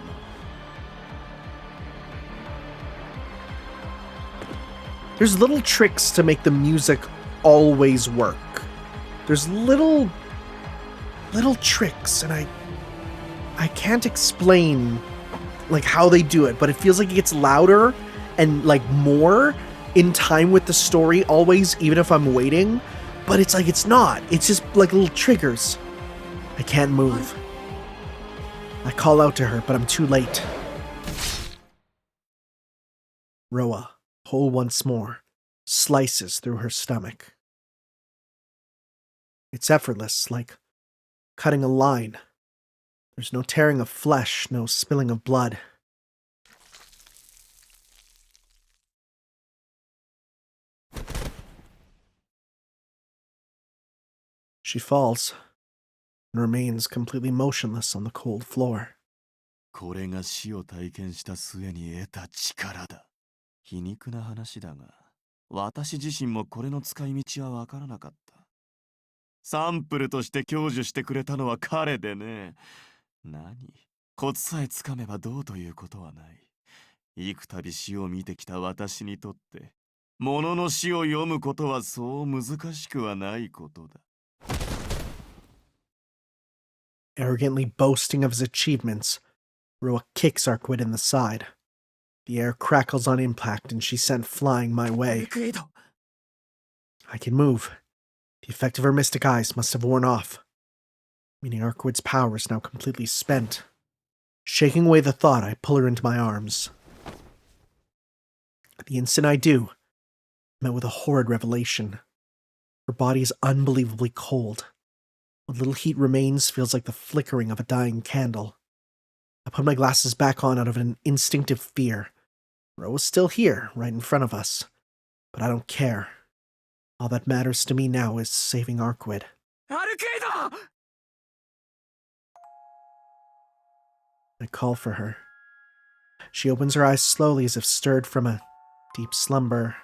There's little tricks to make the music always work. There's little tricks, and I can't explain like how they do it, but it feels like it gets louder and like more in time with the story always, even if I'm waiting. But it's like it's not. It's just like little triggers. I can't move. I call out to her, but I'm too late. Roa, whole once more, slices through her stomach. It's effortless, like cutting a line. There's no tearing of flesh, no spilling of blood. She falls and remains completely motionless on the cold floor. これが死を体験した末に得た力だ。皮肉な話だが、私自身もこれの使い道はわからなかった。サンプルとして享受してくれたのは彼でね。何？コツさえつかめばどうということはない。幾度死を見てきた私にとって、物の死を読むことはそう難しくはないことだ。Arrogantly boasting of his achievements, Roa kicks Arquid in the side. The air crackles on impact and she's sent flying my way. I can move. The effect of her mystic eyes must have worn off, meaning Arquid's power is now completely spent. Shaking away the thought, I pull her into my arms. The instant I do, I'm met with a horrid revelation. Her body is unbelievably cold. What little heat remains feels like the flickering of a dying candle. I put my glasses back on out of an instinctive fear. Roa's still here, right in front of us. But I don't care. All that matters to me now is saving Arquid. I call for her. She opens her eyes slowly as if stirred from a deep slumber.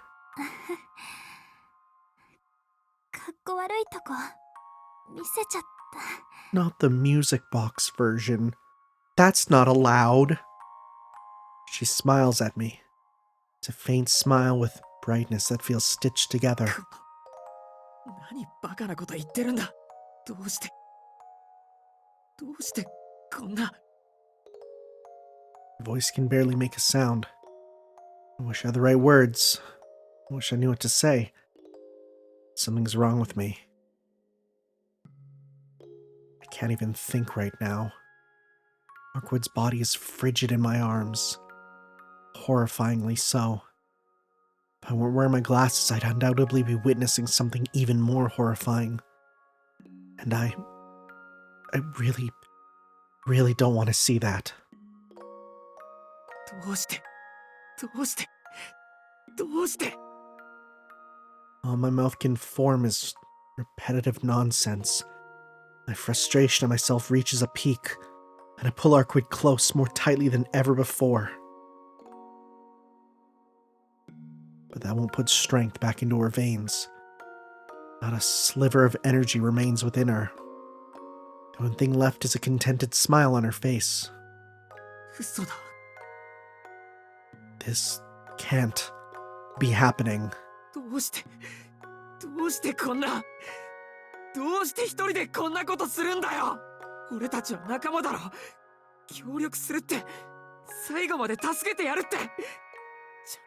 かっこ悪いとこ見せちゃった。 Not the music box version. That's not allowed. She smiles at me. It's a faint smile with brightness that feels stitched together. 何バカなこと言ってるんだ。どうしてこんな。 Her voice can barely make a sound. I wish I had the right words. I wish I knew what to say. Something's wrong with me. I can't even think right now. Arquid's body is frigid in my arms. Horrifyingly so. If I weren't wearing my glasses, I'd undoubtedly be witnessing something even more horrifying. And I really, really don't want to see that. どうしてどうして All my mouth can form is repetitive nonsense. My frustration at myself reaches a peak, and I pull Arquid close more tightly than ever before. But that won't put strength back into her veins. Not a sliver of energy remains within her. The only thing left is a contented smile on her face. 嘘だ。 This can't be happening. どうしてこんな。どうして一人でこんなことするんだよ。俺たちは仲間だろ。協力するって最後まで助けてやるってち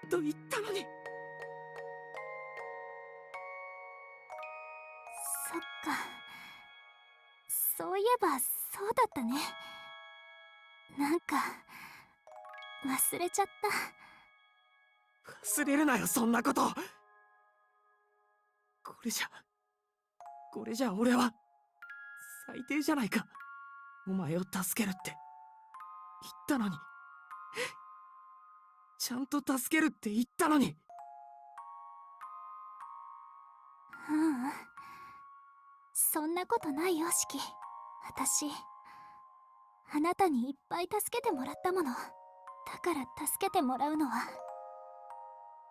ゃんと言ったのに。そっか、そういえばそうだったね。なんか忘れちゃった。忘れるなよ、そんなこと。これじゃ俺は最低じゃないか。お前を助けるって言ったのに。ちゃんと助けるって言ったのに。そんなことないよ、シキ。私あなたにいっぱい助けてもらったもの。だから助けてもらうのは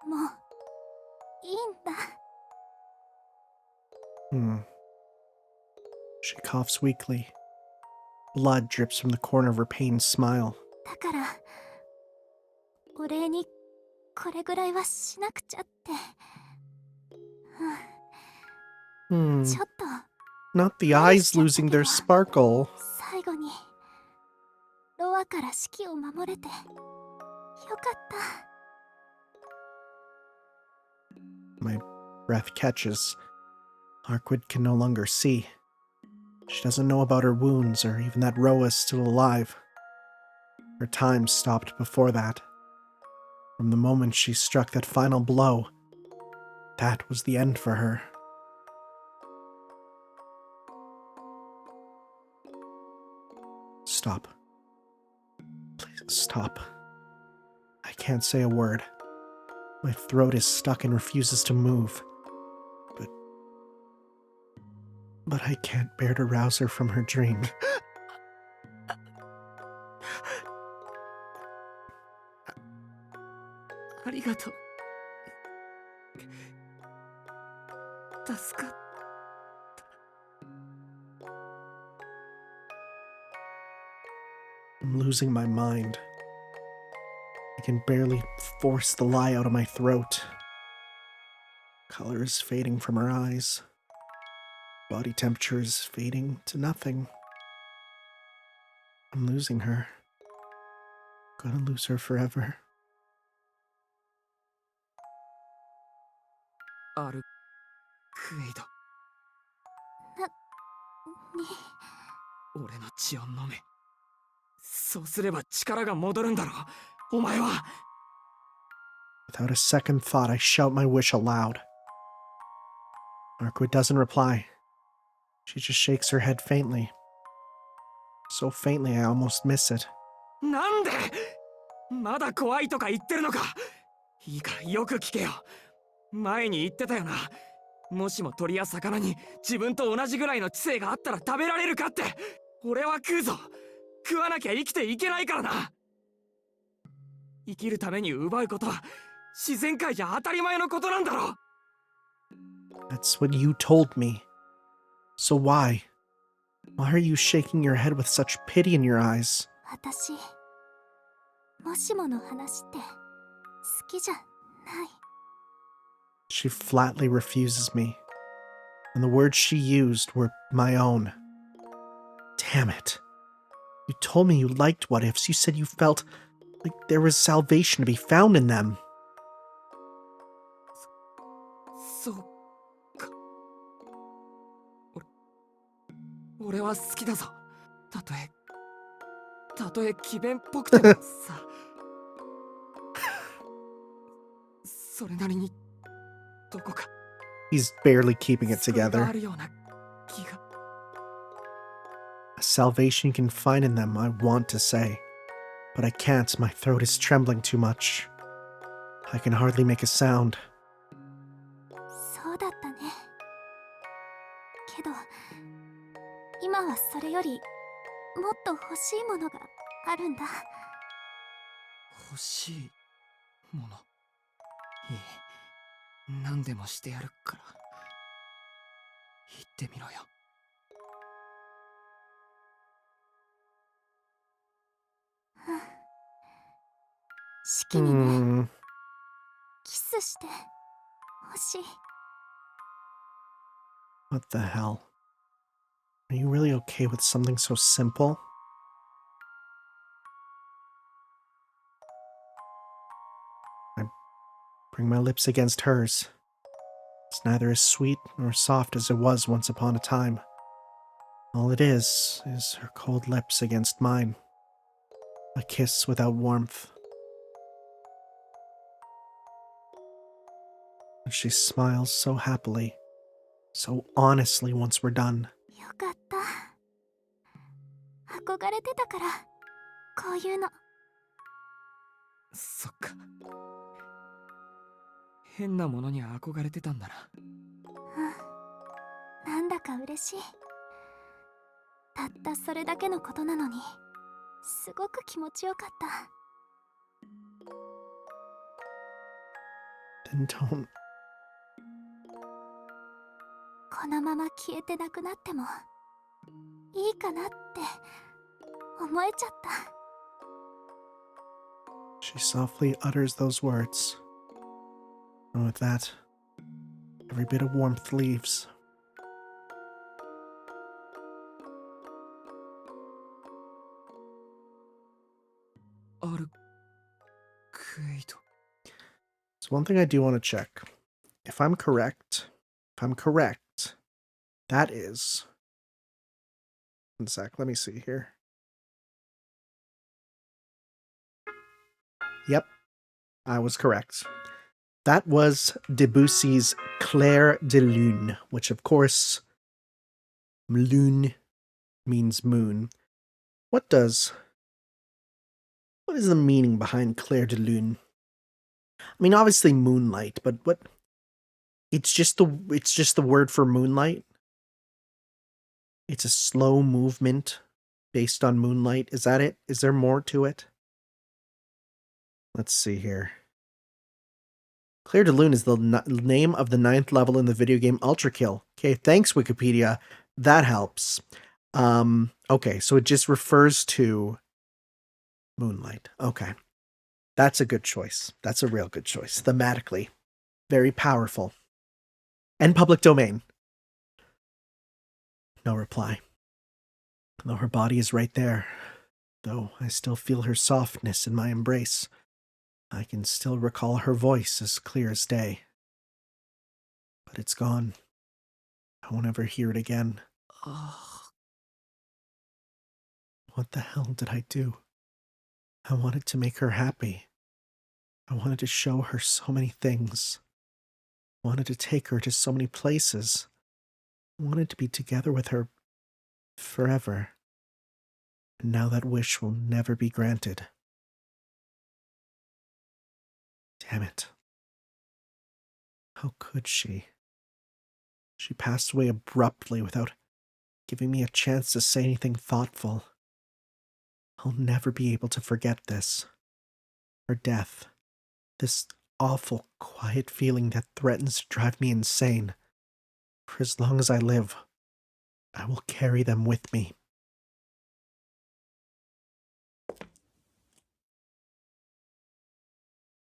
もういいんだ。She coughs weakly. Blood drips from the corner of her pained smile. だからお礼にこれぐらいはしなくちゃって。ちょっと Not the eyes losing their sparkle. 最後にロアからシキを守れてよかった。My breath catches. Arkwood can no longer see. She doesn't know about her wounds or even that Roa is still alive. Her time stopped before that. From the moment she struck that final blow, that was the end for her. Stop. Please stop. I can't say a word. My throat is stuck and refuses to move. But I can't bear to rouse her from her dream. ありがとう。助かった。I'm losing my mind. I can barely force the lie out of my throat. Color is fading from her eyes. Body temperature is fading to nothing. I'm losing her. Gonna lose her forever. アルクエイド。俺の血を飲め。そうすれば力が戻るんだろう。お前は。Without a second thought, I shout my wish aloud. Arkwood doesn't reply. She just shakes her head faintly. So faintly I almost miss it. なんでまだ怖いとか言ってるのか。いいからよく聞けよ。前に言ってたよな。もしも鳥や魚に自分と同じぐらいの知性があったら食べられるかって。俺は食うぞ。食わなきゃ生きていけないからな。生きるために奪うことは自然界じゃ当たり前のことなんだろ。 That's what you told me. So why? Why are you shaking your head with such pity in your eyes? 私もしもの話って好きじゃない。She flatly refuses me, and the words she used were my own. Damn it. You told me you liked what ifs. You said you felt like there was salvation to be found in them. そうか。俺は好きだぞ。たとえ詭弁っぽくてもさ。それなりにどこか He's barely keeping it 救いが together. あるような気が。 A salvation you can find in them, I want to say. But I can't, my throat is trembling too much. I can hardly make a sound. そうだったね。けど今はそれよりもっと欲しいものがあるんだ。欲しいもの。いい。何でもしてやるから。言ってみろよ。式にね、キスして欲しい。What the hell? Are you really okay with something so simple? I bring my lips against hers. It's neither as sweet nor soft as it was once upon a time. All it is her cold lips against mine. A kiss without warmth. And she smiles so happily, so honestly once we're done. よかった。憧れてたから、こういうの。そっか。変なものに憧れてたんだな。うん、なんだか嬉しい。たったそれだけのことなのにすごく気持ちよかった。Then don't. このまま消えてなくなってもいいかなって思えちゃった。 She softly utters those words. And with that, every bit of warmth leaves. So one thing I do want to check. If I'm correct, that is... One sec, let me see here. Yep, I was correct. That was Debussy's Clair de Lune, which of course, lune means moon. What is the meaning behind Clair de Lune? I mean, obviously moonlight, but what? It's just the word for moonlight. It's a slow movement based on moonlight. Is that it? Is there more to it? Let's see here. Clair de Lune is the name of the 9th level in the video game Ultrakill. Okay, thanks Wikipedia. That helps. Okay, so it just refers to moonlight. Okay. That's a good choice. That's a real good choice. Thematically. Very powerful. And public domain. No reply. Though her body is right there. Though I still feel her softness in my embrace. I can still recall her voice as clear as day. But it's gone. I won't ever hear it again. What the hell did I do? I wanted to make her happy. I wanted to show her so many things. I wanted to take her to so many places. I wanted to be together with her forever. And now that wish will never be granted. Damn it. How could she? She passed away abruptly without giving me a chance to say anything thoughtful. I'll never be able to forget this. Her death. This awful, quiet feeling that threatens to drive me insane. For as long as I live, I will carry them with me.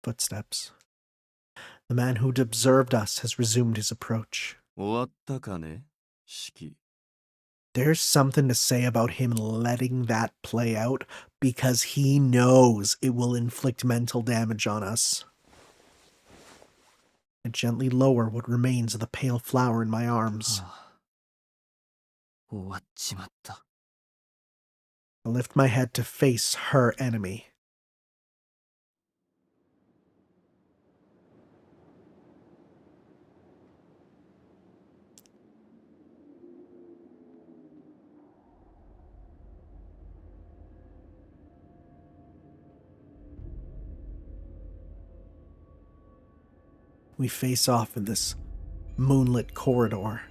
Footsteps. The man who'd observed us has resumed his approach. There's something to say about him letting that play out because he knows it will inflict mental damage on us. I gently lower what remains of the pale flower in my arms. I lift my head to face her enemy. We face off in this moonlit corridor.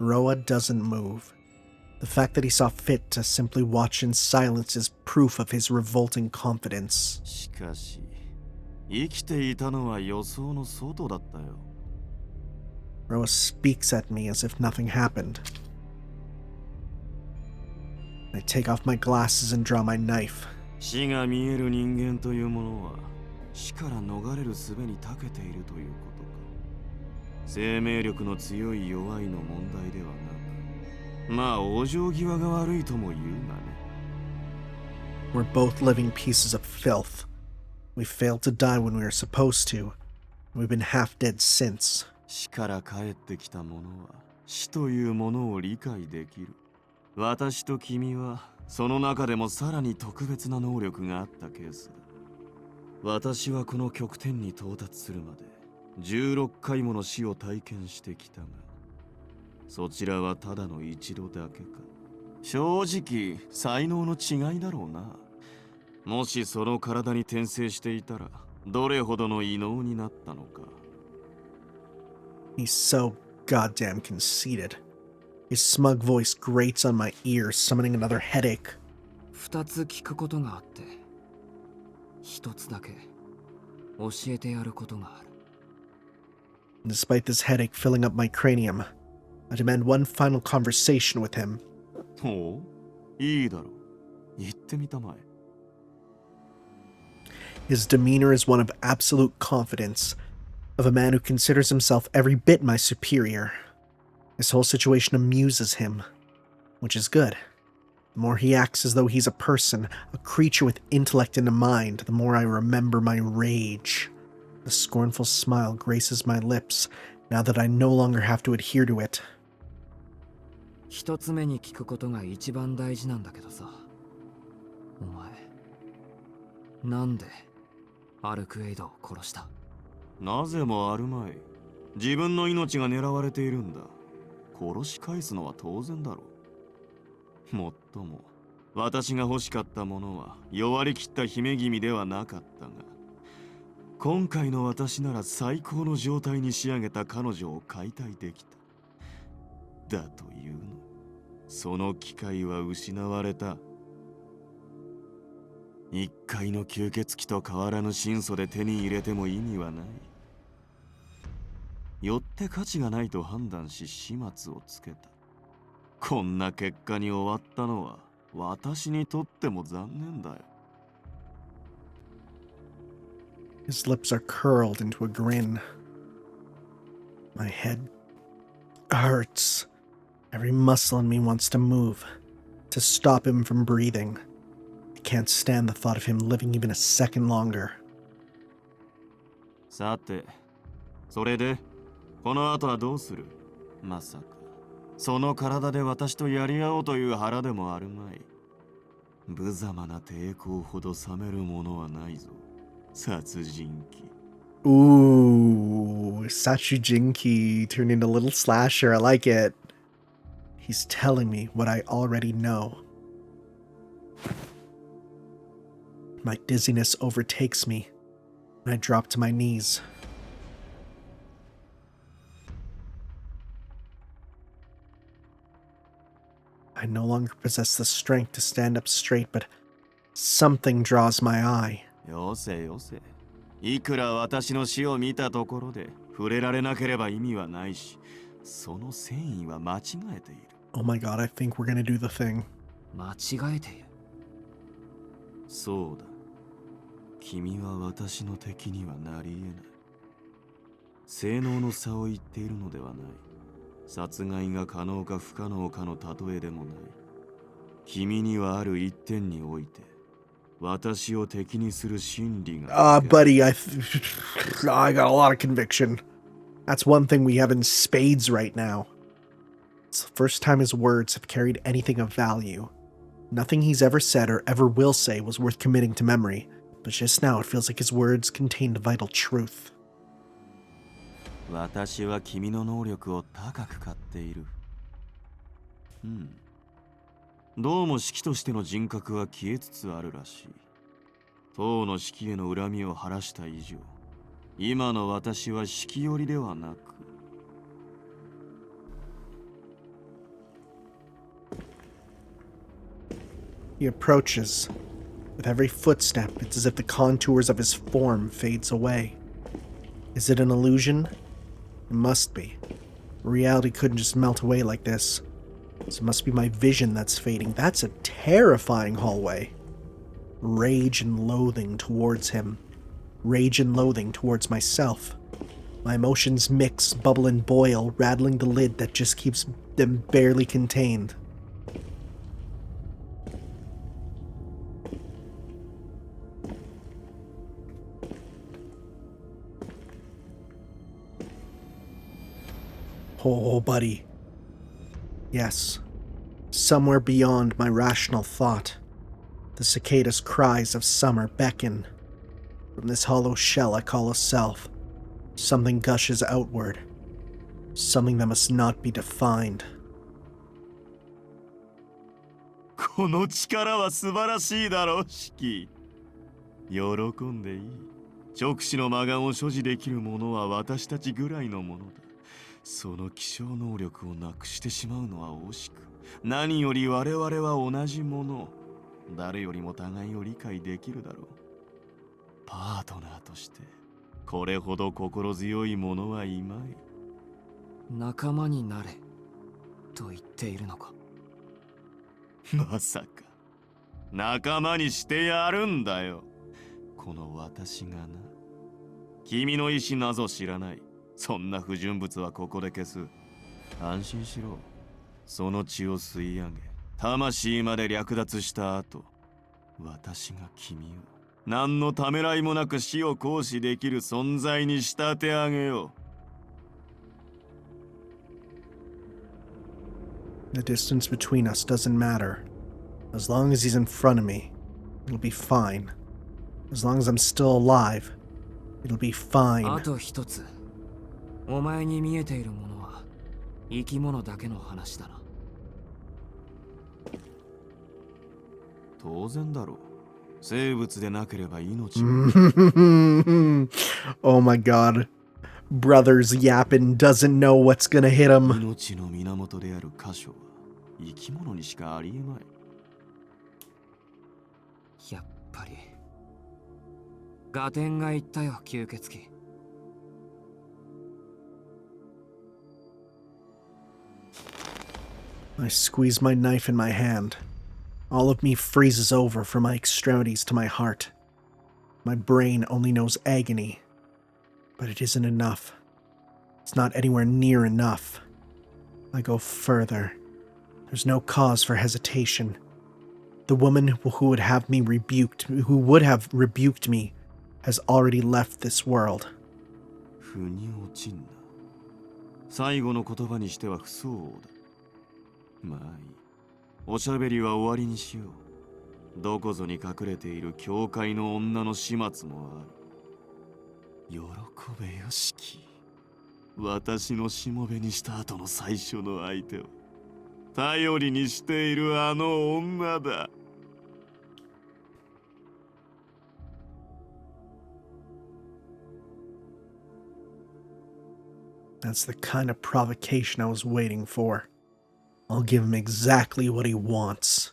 Roa doesn't move. The fact that he saw fit to simply watch in silence is proof of his revolting confidence. Roa speaks at me as if nothing happened. I take off my glasses and draw my knife. 死が見える人間というものは死から逃れる術に長けているということか。生命力の強い弱いの問題ではなく、まあ往生際が悪いとも言うがね。We're both living pieces of filth. We failed to die when we were supposed to. We've been half dead since. 死から帰ってきた者は死というものを理解できる。私と君はその中でもさらに特別な能力があったケースだ。私はこの極点に到達するまで16回もの死を体験してきたが、そちらはただの一度だけか。正直才能の違いだろうな。もしその体に転生していたら、どれほどの異能になったのか。He's so goddamn conceited. His smug voice grates on my ears, summoning another headache. 二つ聞くことがあって、一つだけ教えてやることがある。Despite this headache filling up my cranium, I demand one final conversation with him. ほう、いいだろう。言ってみたまえ。His demeanor is one of absolute confidence, of a man who considers himself every bit my superior. This whole situation amuses him, which is good. The more he acts as though he's a person, a creature with intellect and a mind, the more I remember my rage. The scornful smile graces my lips, now that I no longer have to adhere to it. 一つ目に聞くことが一番大事なんだけどさ。お前、なんでアルクエイドを殺した？なぜもあるまい。自分の命が狙われているんだ。殺し返すのは当然だろう。もっとも、私が欲しかったものは弱りきった姫君ではなかったが、今回の私なら最高の状態に仕上げた彼女を解体できた。だというの。その機会は失われた。一回の吸血鬼と変わらぬ真素で手に入れても意味はない。よって価値がないと判断し始末をつけた。こんな結果に終わったのは私にとっても残念だよ。His lips are curled into a grin. My head hurts. Every muscle in me wants to move, to stop him from breathing. I can't stand the thought of him living even a second longer. さて、それでこの後はどうする？まさかその体で私とやり合おうという腹でもあるまい。無様な抵抗ほど冷めるものはないぞ。殺人鬼。Ooh, Sachujinki turned into little slasher. I like it. He's telling me what I already know. My dizziness overtakes me, and I drop to my knees. I no longer possess the strength to stand up straight, but something draws my eye. よせよせ。いくら私の死を見たところで触れられなければ意味はないし、その繊維は間違えている。Oh my god, I think we're gonna do the thing. 間違えている。そうだ。君は私の敵にはなり得ない。性能の差を言っているのではない。殺害が可能か不可能かの例えでもない。君にはある一点において、私を敵にする心理が。Buddy, I got a lot of conviction. That's one thing we have in spades right now. It's the first time his words have carried anything of value. Nothing he's ever said or ever will say was worth committing to memory, but just now it feels like his words contained vital truth. 私は君の能力を高く買っている。どうも式としての人格は消えつつあるらしい。当の式への恨みを晴らした以上、今の私は式よりではなく。He approaches. With every footstep, it's as if the contours of his form fades away. Is it an illusion? It must be. Reality couldn't just melt away like this. So it must be my vision that's fading. That's a terrifying hallway. Rage and loathing towards him. Rage and loathing towards myself. My emotions mix, bubble and boil, rattling the lid that just keeps them barely contained. Oh, buddy. Yes. Somewhere beyond my rational thought, the cicadas' cries of summer beckon. From this hollow shell I call a self, something gushes outward. Something that must not be defined. この力は素晴らしいだろう、シキ。喜んでいい。直視の魔眼を所持できる者は私たちぐらいのものだ。その希少能力をなくしてしまうのは惜しく、何より我々は同じもの。誰よりも互いを理解できるだろう。パートナーとしてこれほど心強い者はいまい。仲間になれと言っているのか。まさか仲間にしてやるんだよ、この私がな。君の意志なぞ知らない。そんな不純物はここで消す。安心しろ。その血を吸い上げ、魂まで略奪した後、私が君を何のためらいもなく死を行使できる存在に仕立て上げよう。The distance between us doesn't matter. As long as he's in front of me, it'll be fine. As long as I'm still alive, it'll be fine. あと一つ。お前に見えているものは生き物だけの話だな。当然だろう。生物でなければ命。Oh my god. Brothers yapping doesn't know what's gonna hit him. 命の源である箇所は生き物にしかありえない。やっぱりガテンが言ったよ、吸血鬼。I squeeze my knife in my hand. All of me freezes over from my extremities to my heart. My brain only knows agony. But it isn't enough. It's not anywhere near enough. I go further. There's no cause for who would have rebuked me, has already left this world. 腑に落ちんな。最後の言葉にしては不相応だ。まあいい。おしゃべりは終わりにしよう。どこぞに隠れている教会の女の始末もある。喜べよしき。私のしもべにした後の最初の相手は頼りにしているあの女だ。That's the kind of provocation I was waiting for. I'll give him exactly what he wants.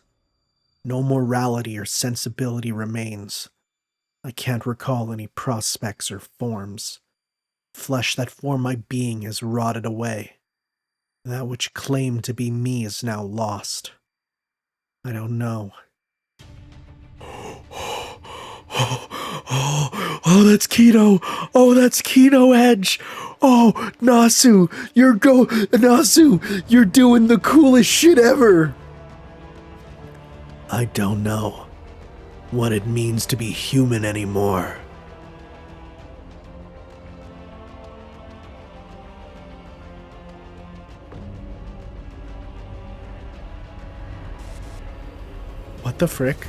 No morality or sensibility remains. I can't recall any prospects or forms. Flesh that formed my being has rotted away. That which claimed to be me is now lost. I don't know. Oh, that's Kino. Oh, that's Kino Edge. Oh, Nasu, Nasu, you're doing the coolest shit ever. I don't know what it means to be human anymore. What the frick?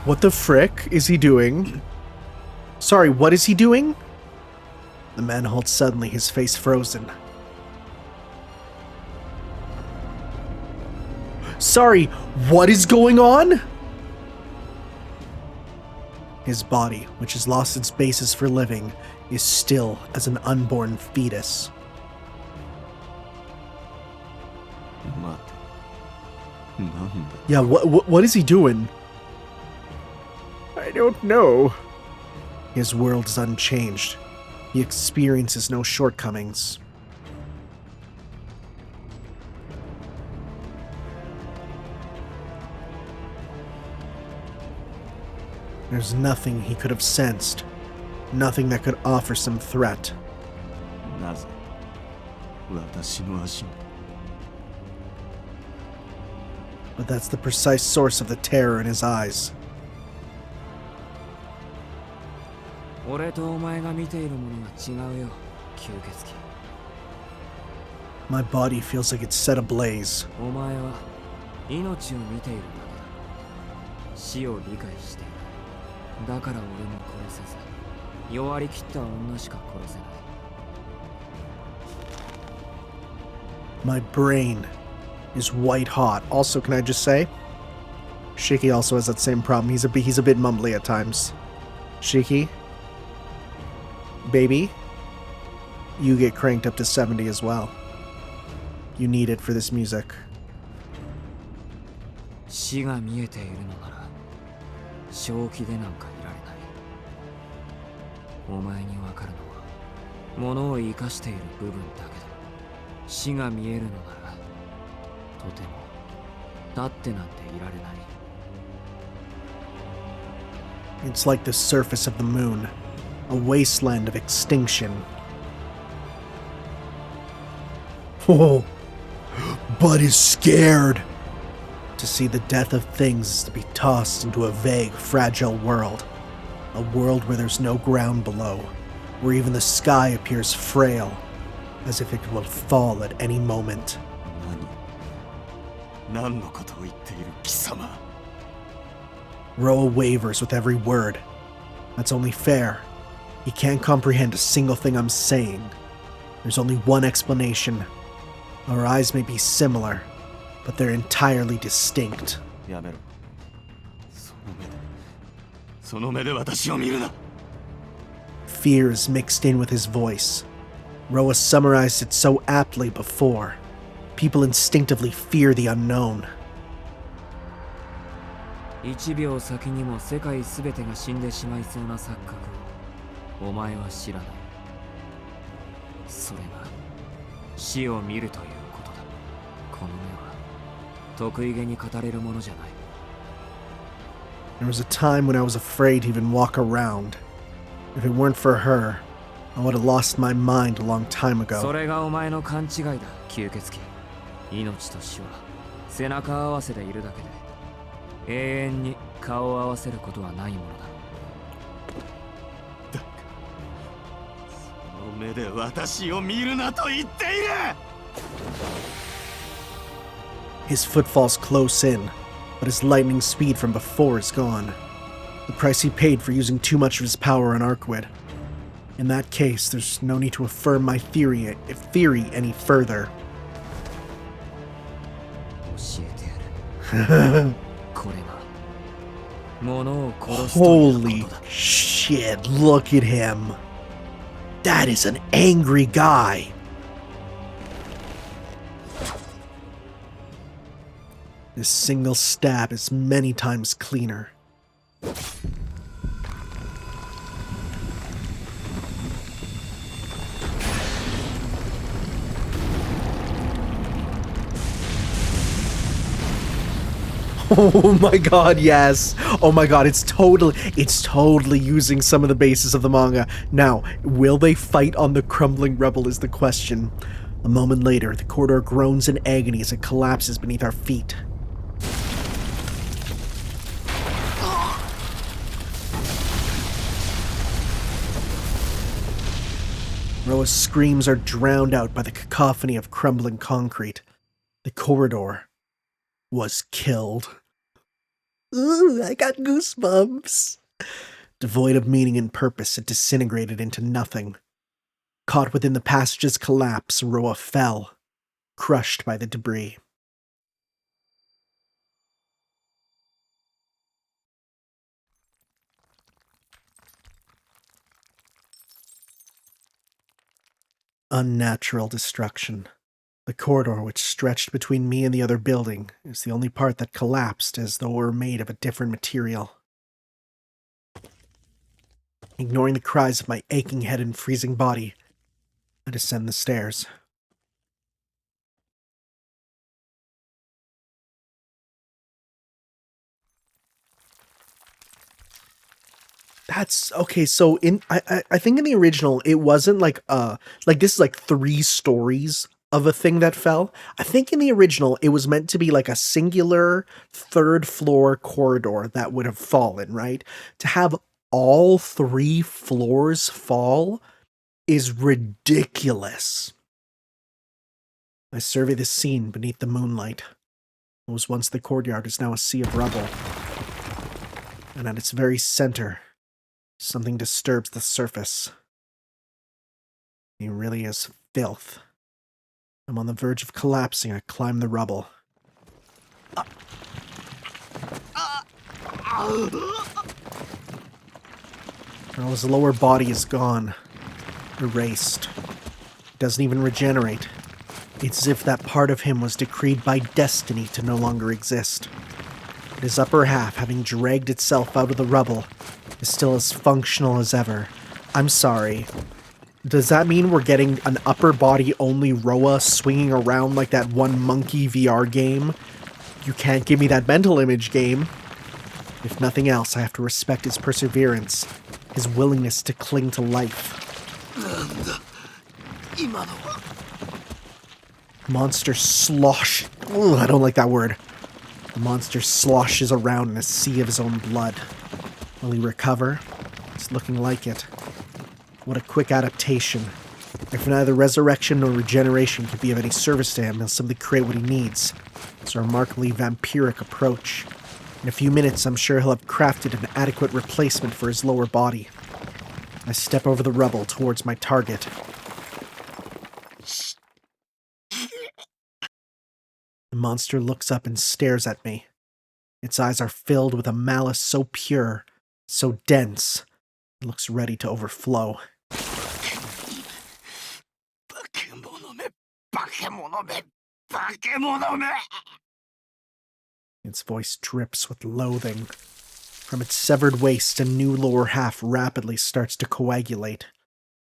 What the frick is he doing? Sorry, what is he doing? The man halts suddenly, his face frozen. Sorry, what is going on? His body, which has lost its basis for living, is still as an unborn fetus. Yeah, what is he doing? I don't know. His world is unchanged. He experiences no shortcomings. There's nothing he could have sensed. Nothing that could offer some threat. But that's the precise source of the terror in his eyes. My body feels like it's set ablaze. My brain is white hot. Also, can I just say, Shiki also has that same problem. He's a bit mumbly at times. Shiki, baby, you get cranked up to 70 as well. You need it for this music. 死が見えているのなら正気でなんかいられない。お前にわかるのは物を生かしている部分だけだ。死が見えるのならとても立ってなんていられない。 It's like the surface of the moon, a wasteland of extinction. Oh, Bud is scared. To see the death of things is to be tossed into a vague, fragile world. A world where there's no ground below, where even the sky appears frail, as if it will fall at any moment. 何のことを言っている貴様。 Roa wavers with every word. That's only fair. He can't comprehend a single thing I'm saying. There's only one explanation. Our eyes may be similar, but they're entirely distinct. やめろ。その目で私を見るな。 Fear is mixed in with his voice. Roa summarized it so aptly before. People instinctively fear the unknown. 1秒先にも世界すべてが死んでしまいそうな錯覚をお前は知らない。それが死を見るということだ。この目は得意げに語れるものじゃない。 There was a time when I was afraid to even walk around. If it weren't for her, I would have lost my mind a long time ago. それがお前の勘違いだ、吸血鬼。命と死は背中合わせでいるだけで永遠に顔を合わせることはないものだ。その目で私を見るなと言っている。 His footfalls close in, but his lightning speed from before is gone. The price he paid for using too much of his power on Arkwid. In that case, there's no need to affirm my theory any further. 教えてやる。これが物を殺すという Holy ことだ。 shit, look at him. That is an angry guy. This single stab is many times cleaner. Oh my god, yes. Oh my god, it's totally using some of the basis of the manga. Now, will they fight on the crumbling rubble is the question. A moment later, the corridor groans in agony as it collapses beneath our feet. Roa's screams are drowned out by the cacophony of crumbling concrete. The corridor was killed. Ooh, I got goosebumps. Devoid of meaning and purpose, it disintegrated into nothing. Caught within the passage's collapse, Roa fell, crushed by the debris. Unnatural destruction. The corridor which stretched between me and the other building is the only part that collapsed as though it were made of a different material. Ignoring the cries of my aching head and freezing body, I descend the stairs. That's okay. So I think in the original it wasn't like this is like 3 stories of a thing that fell. I think in the original it was meant to be like a singular 3rd floor corridor that would have fallen, right? To have all 3 floors fall is ridiculous. I survey the scene beneath the moonlight. What was once the courtyard is now a sea of rubble. And at its very center, something disturbs the surface. It really is filth. I'm on the verge of collapsing. I climb the rubble. Now his lower body is gone. Erased. Doesn't even regenerate. It's as if that part of him was decreed by destiny to no longer exist. His upper half, having dragged itself out of the rubble, is still as functional as ever. I'm sorry. Does that mean we're getting an upper body only Roa swinging around like that one monkey VR game? You can't give me that mental image game. If nothing else, I have to respect his perseverance, his willingness to cling to life. Monster slosh. Ugh, I don't like that word. The monster sloshes around in a sea of his own blood. Will he recover? It's looking like it. What a quick adaptation. If neither resurrection nor regeneration can be of any service to him, he'll simply create what he needs. It's a remarkably vampiric approach. In a few minutes, I'm sure he'll have crafted an adequate replacement for his lower body. I step over the rubble towards my target. The monster looks up and stares at me. Its eyes are filled with a malice so pure, so dense, it looks ready to overflow. Its voice drips with loathing. From its severed waist, a new lower half rapidly starts to coagulate.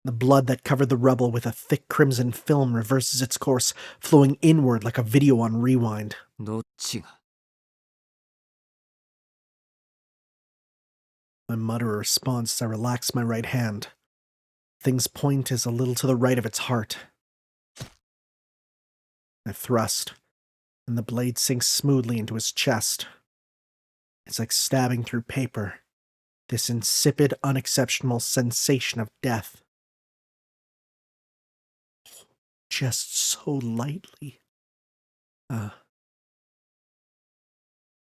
The blood that covered the rubble with a thick crimson film reverses its course, flowing inward like a video on rewind. I mutter a response as I relax my right hand. Thing's point is a little to the right of its heart. I thrust, and the blade sinks smoothly into his chest. It's like stabbing through paper. This insipid, unexceptional sensation of death. Just so lightly.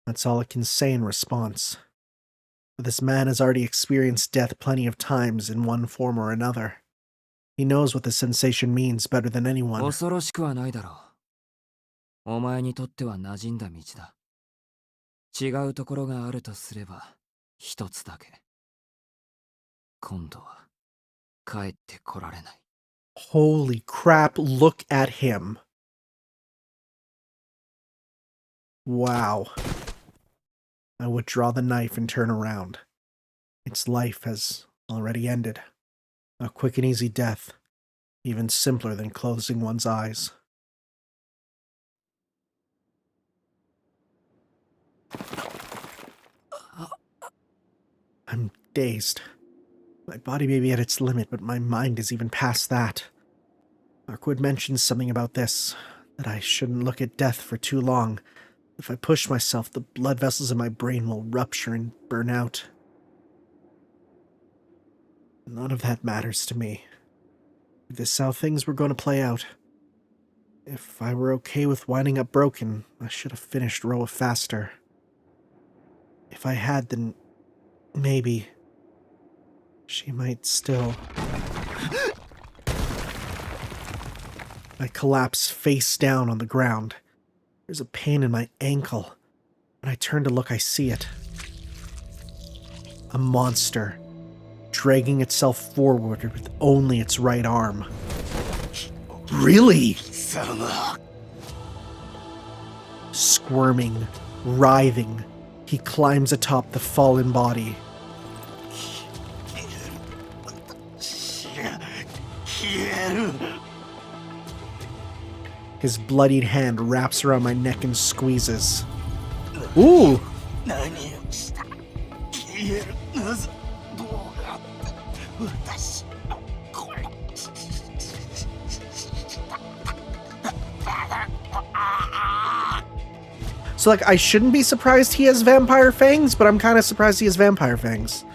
That's all I can say in response. This man has already experienced death plenty of times in one form or another. He knows what the sensation means better than anyone. 恐ろしくはないだろう。お前にとっては馴染んだ道だ。違うところがあるとすれば、一つだけ。今度は帰ってこられない。Holy crap, look at him. Wow. I withdraw the knife and turn around. Its life has already ended. A quick and easy death, even simpler than closing one's eyes. I'm dazed. My body may be at its limit, but my mind is even past that. Arkwood mentions something about this, that I shouldn't look at death for too long. If I push myself, the blood vessels in my brain will rupture and burn out. None of that matters to me. If this is how things were going to play out. If I were okay with winding up broken, I should have finished Roa faster. If I had, then maybe she might still... I collapse face down on the ground. There's a pain in my ankle. When I turn to look, I see it. A monster, dragging itself forward with only its right arm. Really? Squirming, writhing, he climbs atop the fallen body. His bloodied hand wraps around my neck and squeezes. Ooh! So, like, I shouldn't be surprised he has vampire fangs, but I'm kind of surprised he has vampire fangs.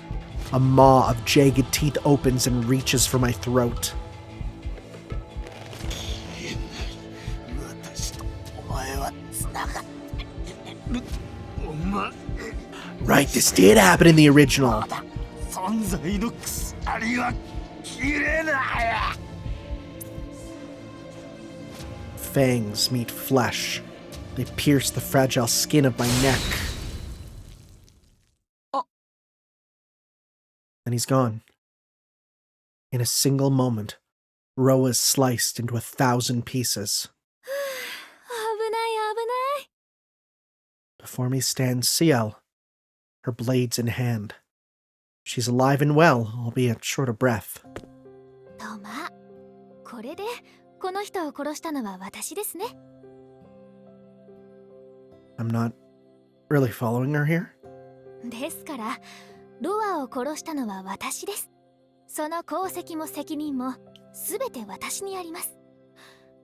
A maw of jagged teeth opens and reaches for my throat. Right, this did happen in the original. Fangs meet flesh. They pierce the fragile skin of my neck. Then he's gone. In a single moment, Roa is sliced into 1,000 pieces. 危ない危ない。 Before me stands Shikill, her blades in hand. She's alive and well, albeit short of breath. とまあ、これでこの人を殺したのは私ですね。 I'm not really following her here. ですから、ロアを殺したのは私です。その功績も責任もすべて私にあります。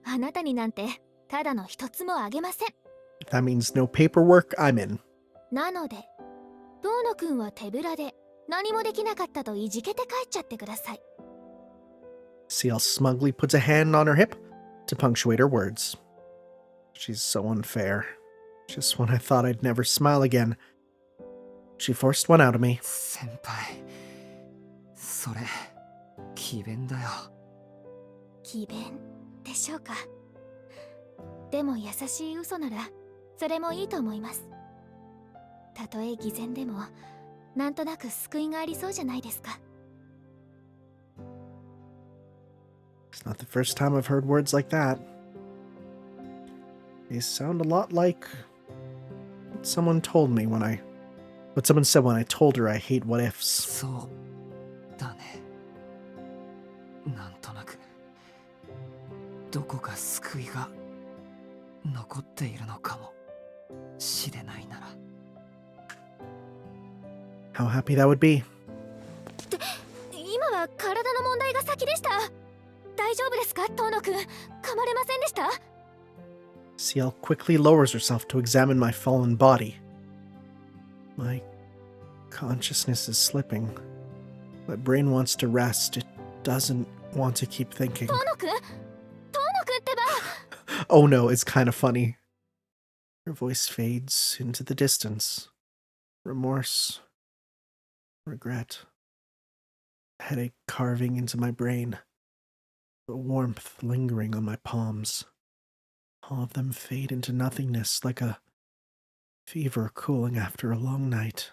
あなたになんてただの一つもあげません。 That means no paperwork, I'm in. なので、遠野くんは手ぶらで何もできなかったといじけて帰っちゃってください。 Shikill smugly puts a hand on her hip to punctuate her words. She's so unfair. Just when I thought I'd never smile again, she forced one out of me. 先輩、それ詭弁だよ。詭弁でしょうか。でも優しい嘘ならそれもいいと思います。たとえ偽善でもなんとなく救いがありそうじゃないですか。 It's not the first time I've heard words like that. They sound a lot like what someone said when I told her I hate what ifs. そうだね。なんとなくどこか救いが残っているのかもしれないなら。 How happy that would be. 今は体の問題が先でした。大丈夫ですか、遠野くん。噛まれませんでした？ Shikill quickly lowers herself to examine my fallen body. My consciousness is slipping. My brain wants to rest. It doesn't want to keep thinking. 遠野くんってば。 Oh no, it's kind of funny. Her voice fades into the distance. Remorse. Regret. Headache carving into my brain. The warmth lingering on my palms. All of them fade into nothingness like a fever cooling after a long night.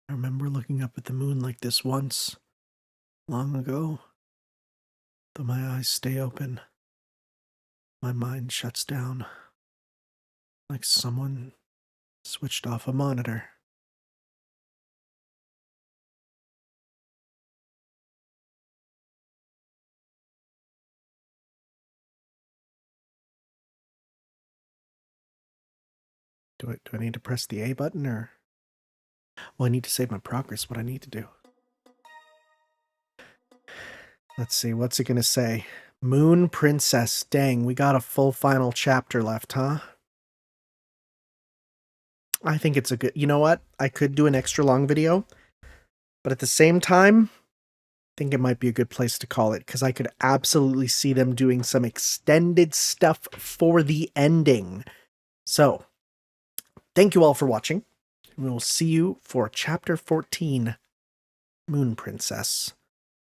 I remember looking up at the moon like this once, long ago. Though my eyes stay open, my mind shuts down, like someone switched off a monitor. Do I need to press the A button, or... Well, I need to save my progress, what I need to do. Let's see, what's it gonna say? Moon Princess. Dang, we got a full final chapter left, huh? I think it's a good... You know what? I could do an extra long video, but at the same time, I think it might be a good place to call it, because I could absolutely see them doing some extended stuff for the ending. So, thank you all for watching. We will see you for Chapter 14, Moon Princess.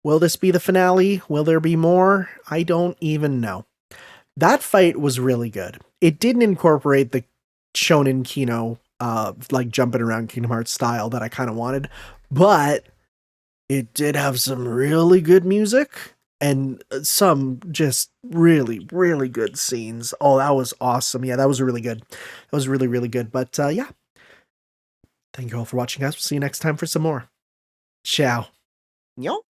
Will this be the finale? Will there be more? I don't even know. That fight was really good. It didn't incorporate the Shonen Kino, like jumping around Kingdom Hearts style that I kind of wanted, but it did have some really good music and some just really, really good scenes. Oh, that was awesome. Yeah, that was really good. That was really, really good. But yeah. Thank you all for watching, guys. We'll see you next time for some more. Ciao. Yo.